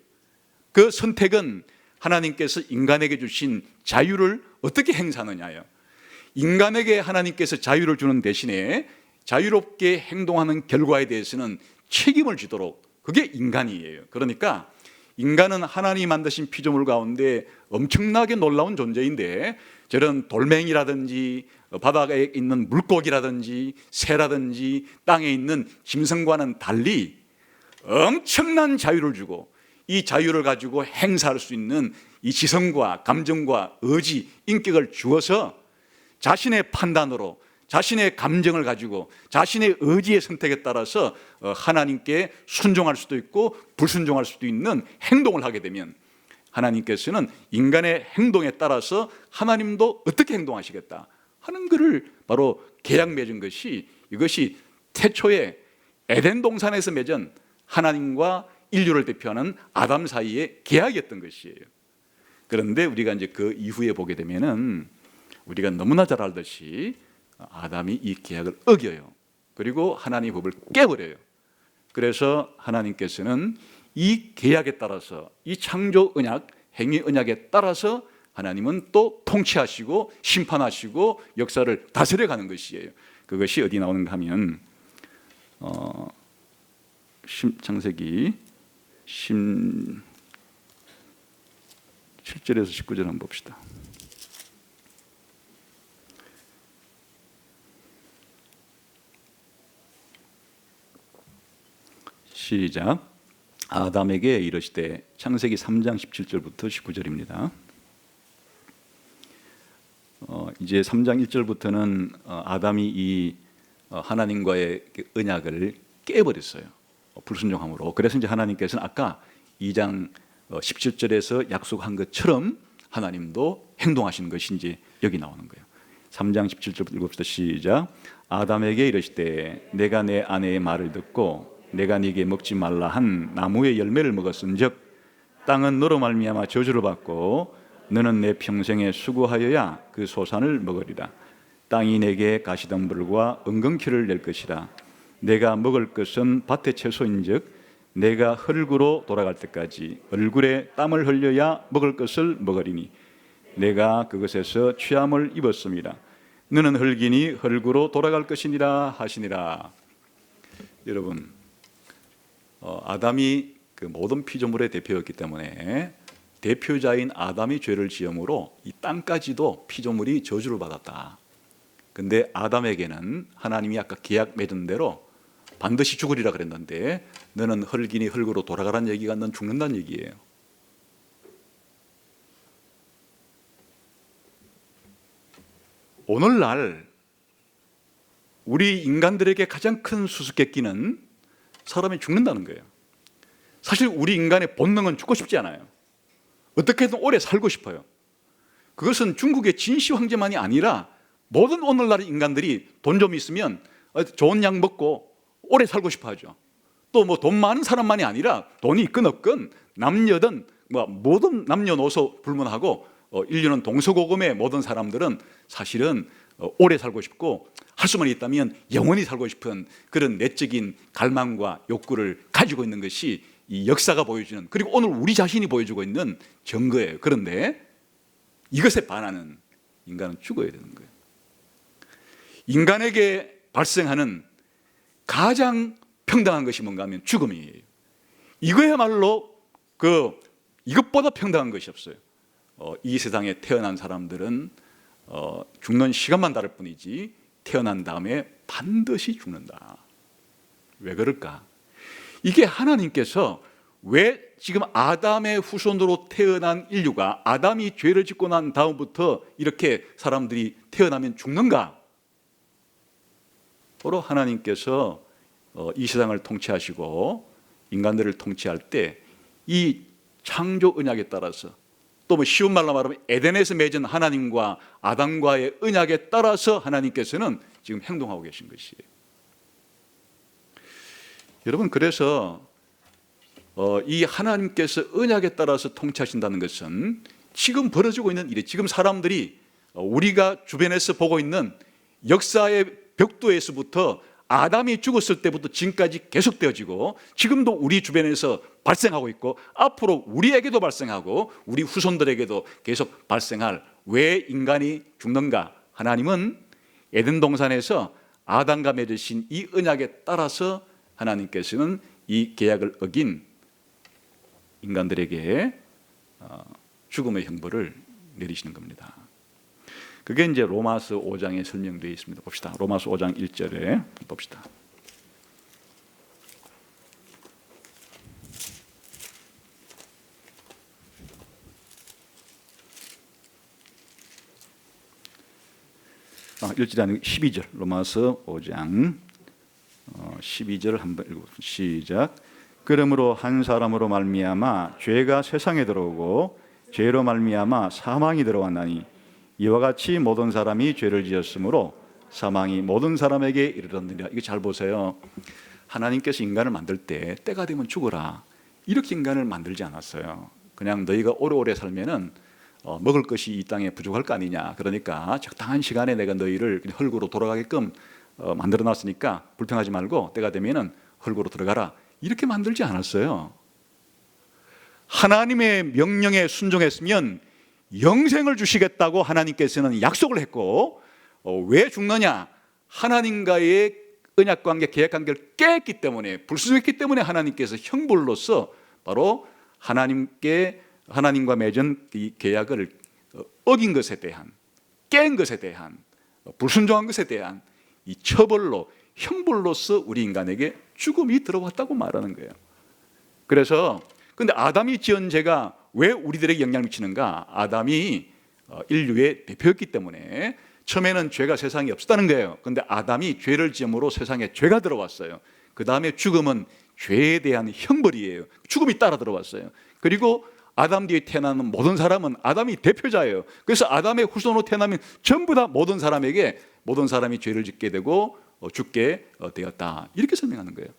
[SPEAKER 1] 그 선택은 하나님께서 인간에게 주신 자유를 어떻게 행사하느냐예요. 인간에게 하나님께서 자유를 주는 대신에 자유롭게 행동하는 결과에 대해서는 책임을 지도록, 그게 인간이에요. 그러니까 인간은 하나님이 만드신 피조물 가운데 엄청나게 놀라운 존재인데, 저런 돌멩이라든지 바다에 있는 물고기라든지 새라든지 땅에 있는 짐승과는 달리 엄청난 자유를 주고, 이 자유를 가지고 행사할 수 있는 이 지성과 감정과 의지, 인격을 주어서 자신의 판단으로, 자신의 감정을 가지고 자신의 의지의 선택에 따라서 하나님께 순종할 수도 있고 불순종할 수도 있는 행동을 하게 되면, 하나님께서는 인간의 행동에 따라서 하나님도 어떻게 행동하시겠다 하는 것을 바로 계약 맺은 것이, 이것이 태초에 에덴 동산에서 맺은 하나님과 인류를 대표하는 아담 사이의 계약이었던 것이에요. 그런데 우리가 이제 그 이후에 보게 되면은 우리가 너무나 잘 알듯이 아담이 이 계약을 어겨요. 그리고 하나님의 법을 깨버려요. 그래서 하나님께서는 이 계약에 따라서, 이 창조 언약, 행위 언약에 따라서 하나님은 또 통치하시고 심판하시고 역사를 다스려가는 것이에요. 그것이 어디 나오는가 하면 창세기 7절에서 19절 한번 봅시다. 시작. 아담에게 이르시되, 창세기 3장 17절부터 19절입니다. 이제 3장 1절부터는 아담이 이 하나님과의 언약을 깨버렸어요. 불순종함으로. 그래서 이제 하나님께서는 아까 2장 17절에서 약속한 것처럼 하나님도 행동하시는 것이 이제 여기 나오는 거예요. 3장 17절부터 읽읍시다. 시작. 아담에게 이르시되, 내가 내 아내의 말을 듣고 내가 네게 먹지 말라 한 나무의 열매를 먹었은즉 땅은 너로 말미암아 저주를 받고 너는 내 평생에 수고하여야 그 소산을 먹으리라. 땅이 내게 가시덤불과 은근키를 낼 것이라. 내가 먹을 것은 밭의 채소인즉 내가 흙으로 돌아갈 때까지 얼굴에 땀을 흘려야 먹을 것을 먹으리니 내가 그것에서 취함을 입었습니다. 너는 흙이니 흙으로 돌아갈 것이니라 하시니라. 여러분, 아담이 그 모든 피조물의 대표였기 때문에 대표자인 아담이 죄를 지음으로 이 땅까지도 피조물이 저주를 받았다. 근데 아담에게는 하나님이 아까 계약 맺은 대로 반드시 죽으리라 그랬는데, 너는 흙이니 흙으로 돌아가라는 얘기가 넌 죽는다는 얘기예요. 오늘날 우리 인간들에게 가장 큰 수수께끼는 사람이 죽는다는 거예요. 사실 우리 인간의 본능은 죽고 싶지 않아요. 어떻게든 오래 살고 싶어요. 그것은 중국의 진시 황제만이 아니라 모든 오늘날의 인간들이 돈 좀 있으면 좋은 약 먹고 오래 살고 싶어 하죠. 또 뭐 돈 많은 사람만이 아니라 돈이 있건 없건 남녀든 모든 남녀노소 불문하고 인류는 동서고금의 모든 사람들은 사실은 오래 살고 싶고 할 수만 있다면 영원히 살고 싶은 그런 내적인 갈망과 욕구를 가지고 있는 것이 이 역사가 보여주는, 그리고 오늘 우리 자신이 보여주고 있는 증거예요. 그런데 이것에 반하는 인간은 죽어야 되는 거예요. 인간에게 발생하는 가장 평등한 것이 뭔가 하면 죽음이에요. 이거야말로 이것보다 평등한 것이 없어요. 이 세상에 태어난 사람들은 죽는 시간만 다를 뿐이지 태어난 다음에 반드시 죽는다. 왜 그럴까? 이게 하나님께서 왜 지금 아담의 후손으로 태어난 인류가 아담이 죄를 짓고 난 다음부터 이렇게 사람들이 태어나면 죽는가? 바로 하나님께서 이 세상을 통치하시고 인간들을 통치할 때 이 창조 언약에 따라서 또 뭐 쉬운 말로 말하면 에덴에서 맺은 하나님과 아담과의 언약에 따라서 하나님께서는 지금 행동하고 계신 것이에요. 여러분, 그래서 이 하나님께서 언약에 따라서 통치하신다는 것은 지금 벌어지고 있는 일이, 지금 사람들이 우리가 주변에서 보고 있는 역사의 벽도에서부터 아담이 죽었을 때부터 지금까지 계속되어지고 지금도 우리 주변에서 발생하고 있고 앞으로 우리에게도 발생하고 우리 후손들에게도 계속 발생할, 왜 인간이 죽는가? 하나님은 에덴 동산에서 아담과 맺으신 이 언약에 따라서 하나님께서는 이 계약을 어긴 인간들에게 죽음의 형벌을 내리시는 겁니다. 그게 이제 로마서 5장에 설명되어 있습니다. 봅시다. 로마서 5장 1절에 봅시다. 아, 1절이 아니고 12절. 로마서 5장 12절 한번 읽어보겠습니다. 시작. 그러므로 한 사람으로 말미암아 죄가 세상에 들어오고 죄로 말미암아 사망이 들어왔나니 이와 같이 모든 사람이 죄를 지었으므로 사망이 모든 사람에게 이르렀느니라. 이거 잘 보세요. 하나님께서 인간을 만들 때 때가 되면 죽어라, 이렇게 인간을 만들지 않았어요. 그냥 너희가 오래오래 살면은 먹을 것이 이 땅에 부족할 거 아니냐, 그러니까 적당한 시간에 내가 너희를 그냥 헐고로 돌아가게끔 만들어 놨으니까 불평하지 말고 때가 되면은 헐고로 들어가라, 이렇게 만들지 않았어요. 하나님의 명령에 순종했으면 영생을 주시겠다고 하나님께서는 약속을 했고, 왜 죽느냐? 하나님과의 언약관계, 계약관계를 깼기 때문에, 불순종했기 때문에 하나님께서 형벌로서 바로 하나님과 맺은 이 계약을 어긴 것에 대한, 깬 것에 대한, 불순종한 것에 대한 이 처벌로, 형벌로서 우리 인간에게 죽음이 들어왔다고 말하는 거예요. 그래서 근데 아담이 지은 죄가 왜 우리들에게 영향을 미치는가? 아담이 인류의 대표였기 때문에 처음에는 죄가 세상에 없었다는 거예요. 그런데 아담이 죄를 지음으로 세상에 죄가 들어왔어요. 그 다음에 죽음은 죄에 대한 형벌이에요. 죽음이 따라 들어왔어요. 그리고 아담 뒤에 태어나는 모든 사람은 아담이 대표자예요. 그래서 아담의 후손으로 태어나면 전부 다 모든 사람이 죄를 짓게 되고 죽게 되었다, 이렇게 설명하는 거예요.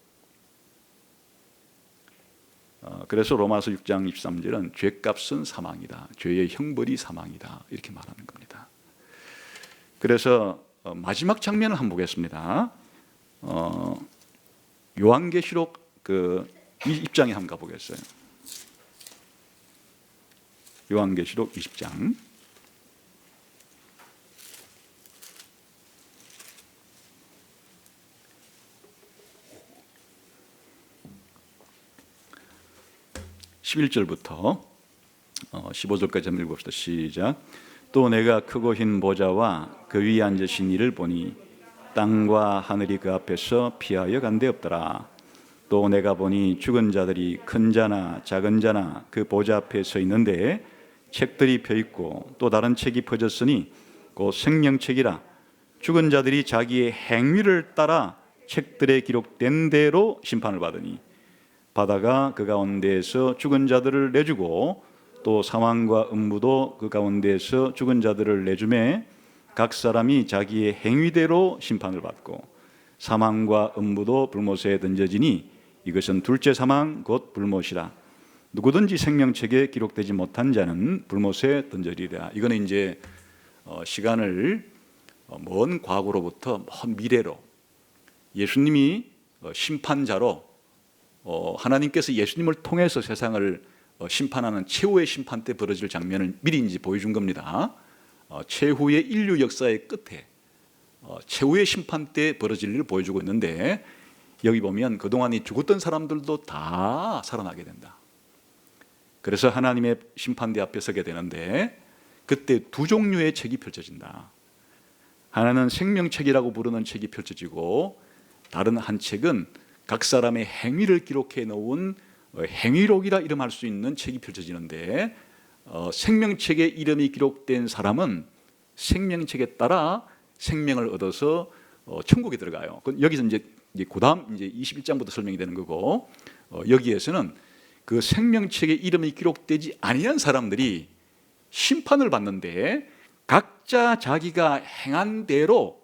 [SPEAKER 1] 그래서 로마서 6장 23절은 죄값은 사망이다, 죄의 형벌이 사망이다, 이렇게 말하는 겁니다. 그래서 마지막 장면을 한번 보겠습니다. 요한계시록 이 20장에 한번 가보겠어요. 요한계시록 20장. (11절부터) 15절까지 한번 읽어봅시다. 시작. 또 내가 크고 흰 보좌와 그 위에 앉으신 이를 보니 땅과 하늘이 그 앞에서 피하여 간데 없더라. 또 내가 보니 죽은 자들이 큰 자나 작은 자나 그 보좌 앞에 서 있는데 책들이 펴 있고 또 다른 책이 펴졌으니 곧 생명책이라. 죽은 자들이 자기의 행위를 따라 책들에 기록된 대로 심판을 받으니 바다가 그 가운데에서 죽은 자들을 내주고 또 사망과 음부도 그 가운데에서 죽은 자들을 내주매 각 사람이 자기의 행위대로 심판을 받고 사망과 음부도 불못에 던져지니 이것은 둘째 사망 곧 불못이라. 누구든지 생명책에 기록되지 못한 자는 불못에 던져지리라. 이거는 이제 시간을 먼 과거로부터 먼 미래로 예수님이 심판자로 하나님께서 예수님을 통해서 세상을 심판하는 최후의 심판 때 벌어질 장면을 미리 이제 보여준 겁니다. 최후의 인류 역사의 끝에 최후의 심판 때 벌어질 일을 보여주고 있는데, 여기 보면 그동안 이 죽었던 사람들도 다 살아나게 된다. 그래서 하나님의 심판대 앞에 서게 되는데 그때 두 종류의 책이 펼쳐진다. 하나는 생명책이라고 부르는 책이 펼쳐지고 다른 한 책은 각 사람의 행위를 기록해 놓은 행위록이라 이름할 수 있는 책이 펼쳐지는데, 생명책에 이름이 기록된 사람은 생명책에 따라 생명을 얻어서 천국에 들어가요. 여기서 이제 그다음 이제 21장부터 설명이 되는 거고, 여기에서는 그 생명책에 이름이 기록되지 아니한 사람들이 심판을 받는데 각자 자기가 행한 대로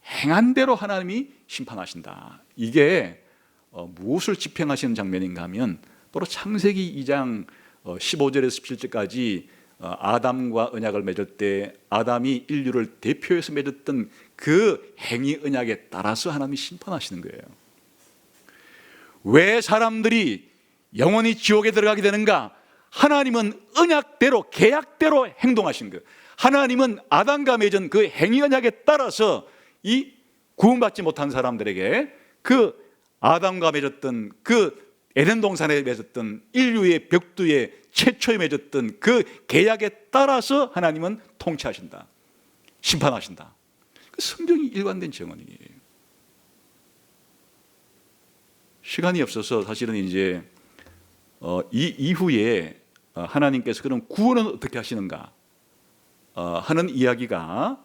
[SPEAKER 1] 하나님이 심판하신다. 이게 무엇을 집행하시는 장면인가 하면 바로 창세기 2장 15절에서 17절까지 아담과 언약을 맺을 때 아담이 인류를 대표해서 맺었던 그 행위 언약에 따라서 하나님이 심판하시는 거예요. 왜 사람들이 영원히 지옥에 들어가게 되는가? 하나님은 언약대로, 계약대로 행동하신 거예요. 하나님은 아담과 맺은 그 행위 언약에 따라서 이 구원받지 못한 사람들에게 그 아담과 맺었던 그 에덴 동산에 맺었던 인류의 벽두에 최초에 맺었던 그 계약에 따라서 하나님은 통치하신다, 심판하신다. 성경이 일관된 증언이에요. 시간이 없어서 사실은 이제 이 이후에 하나님께서 그럼 구원은 어떻게 하시는가 하는 이야기가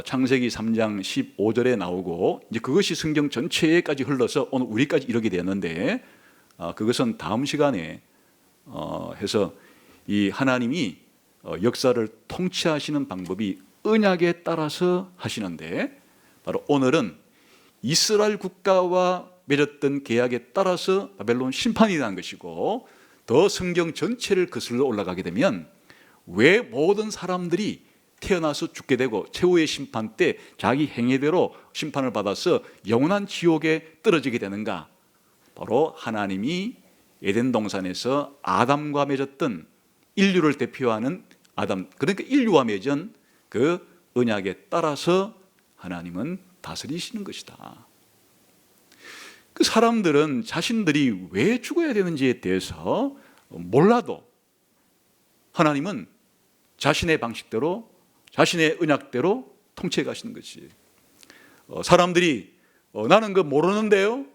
[SPEAKER 1] 창세기 3장 15절에 나오고 이제 그것이 성경 전체까지 흘러서 오늘 우리까지 이르게 되었는데 그것은 다음 시간에 해서 이 하나님이 역사를 통치하시는 방법이 언약에 따라서 하시는데 바로 오늘은 이스라엘 국가와 맺었던 계약에 따라서 바벨론 심판이 일어난 것이고 더 성경 전체를 거슬러 올라가게 되면 왜 모든 사람들이 태어나서 죽게 되고 최후의 심판 때 자기 행위대로 심판을 받아서 영원한 지옥에 떨어지게 되는가? 바로 하나님이 에덴 동산에서 아담과 맺었던 인류를 대표하는 아담, 그러니까 인류와 맺은 그 언약에 따라서 하나님은 다스리시는 것이다. 그 사람들은 자신들이 왜 죽어야 되는지에 대해서 몰라도 하나님은 자신의 방식대로 자신의 언약대로 통치해 가시는 것이. 사람들이 나는 그 모르는데요,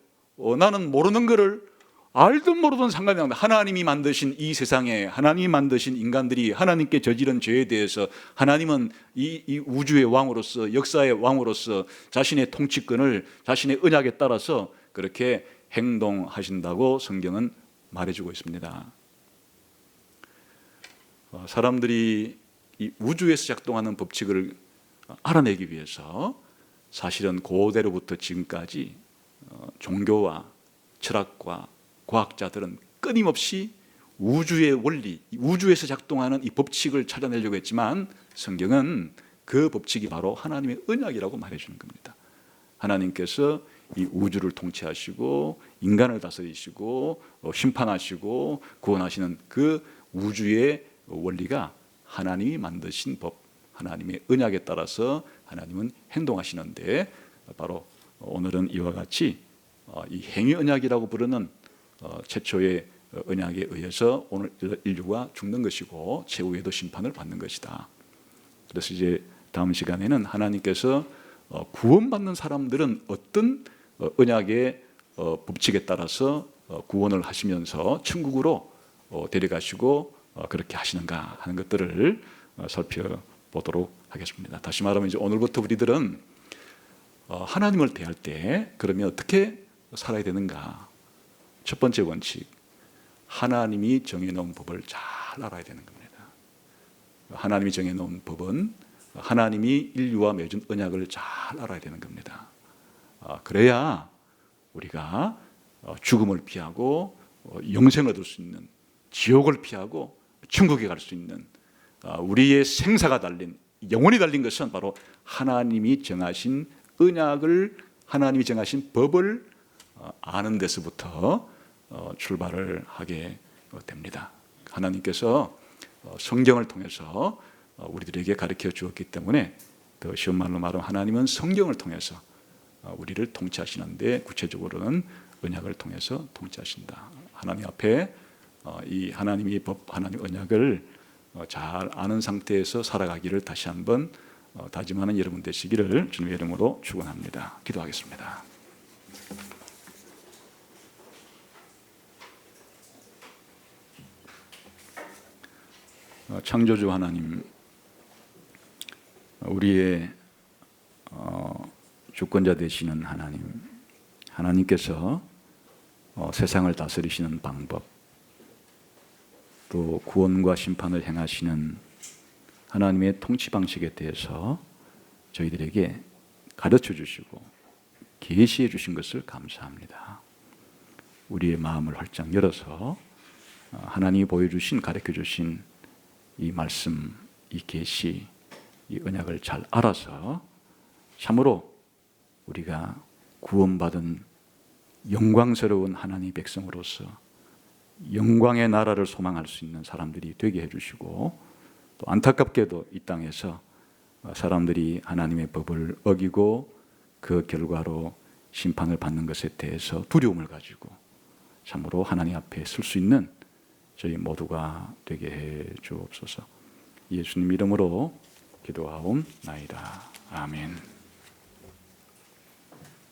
[SPEAKER 1] 나는 모르는 거를 알든 모르든 상관이 없다. 하나님이 만드신 이 세상에 하나님이 만드신 인간들이 하나님께 저지른 죄에 대해서 하나님은 이 우주의 왕으로서 역사의 왕으로서 자신의 통치권을 자신의 언약에 따라서 그렇게 행동하신다고 성경은 말해주고 있습니다. 사람들이 이 우주에서 작동하는 법칙을 알아내기 위해서 사실은 고대로부터 지금까지 종교와 철학과 과학자들은 끊임없이 우주의 원리, 우주에서 작동하는 이 법칙을 찾아내려고 했지만 성경은 그 법칙이 바로 하나님의 언약이라고 말해주는 겁니다. 하나님께서 이 우주를 통치하시고 인간을 다스리시고 심판하시고 구원하시는 그 우주의 원리가 하나님이 만드신 법, 하나님의 언약에 따라서 하나님은 행동하시는데 바로 오늘은 이와 같이 이 행위 언약이라고 부르는 최초의 언약에 의해서 오늘 인류가 죽는 것이고 최후에도 심판을 받는 것이다. 그래서 이제 다음 시간에는 하나님께서 구원받는 사람들은 어떤 언약의 법칙에 따라서 구원을 하시면서 천국으로 데려가시고 그렇게 하시는가 하는 것들을 살펴보도록 하겠습니다. 다시 말하면 이제 오늘부터 우리들은 하나님을 대할 때 그러면 어떻게 살아야 되는가? 첫 번째 원칙, 하나님이 정해놓은 법을 잘 알아야 되는 겁니다. 하나님이 정해놓은 법은 하나님이 인류와 맺은 언약을 잘 알아야 되는 겁니다. 그래야 우리가 죽음을 피하고 영생을 얻을 수 있는, 지옥을 피하고 천국에 갈 수 있는 우리의 생사가 달린, 영원히 달린 것은 바로 하나님이 정하신 언약을, 하나님이 정하신 법을 아는 데서부터 출발을 하게 됩니다. 하나님께서 성경을 통해서 우리들에게 가르쳐 주었기 때문에 더 쉬운 말로 말하면 하나님은 성경을 통해서 우리를 통치하시는데 구체적으로는 언약을 통해서 통치하신다. 하나님 앞에 이 하나님의 법, 하나님 언약을 잘 아는 상태에서 살아가기를 다시 한번 다짐하는 여러분 되시기를 주님의 이름으로 축원합니다. 기도하겠습니다. 창조주 하나님, 우리의 주권자 되시는 하나님, 하나님께서 세상을 다스리시는 방법, 또 구원과 심판을 행하시는 하나님의 통치 방식에 대해서 저희들에게 가르쳐 주시고 계시해 주신 것을 감사합니다. 우리의 마음을 활짝 열어서 하나님이 보여주신, 가르쳐 주신 이 말씀, 이 계시, 이 언약을 잘 알아서 참으로 우리가 구원받은 영광스러운 하나님의 백성으로서 영광의 나라를 소망할 수 있는 사람들이 되게 해주시고, 또 안타깝게도 이 땅에서 사람들이 하나님의 법을 어기고 그 결과로 심판을 받는 것에 대해서 두려움을 가지고 참으로 하나님 앞에 설 수 있는 저희 모두가 되게 해 주옵소서. 예수님 이름으로 기도하옵나이다. 아멘.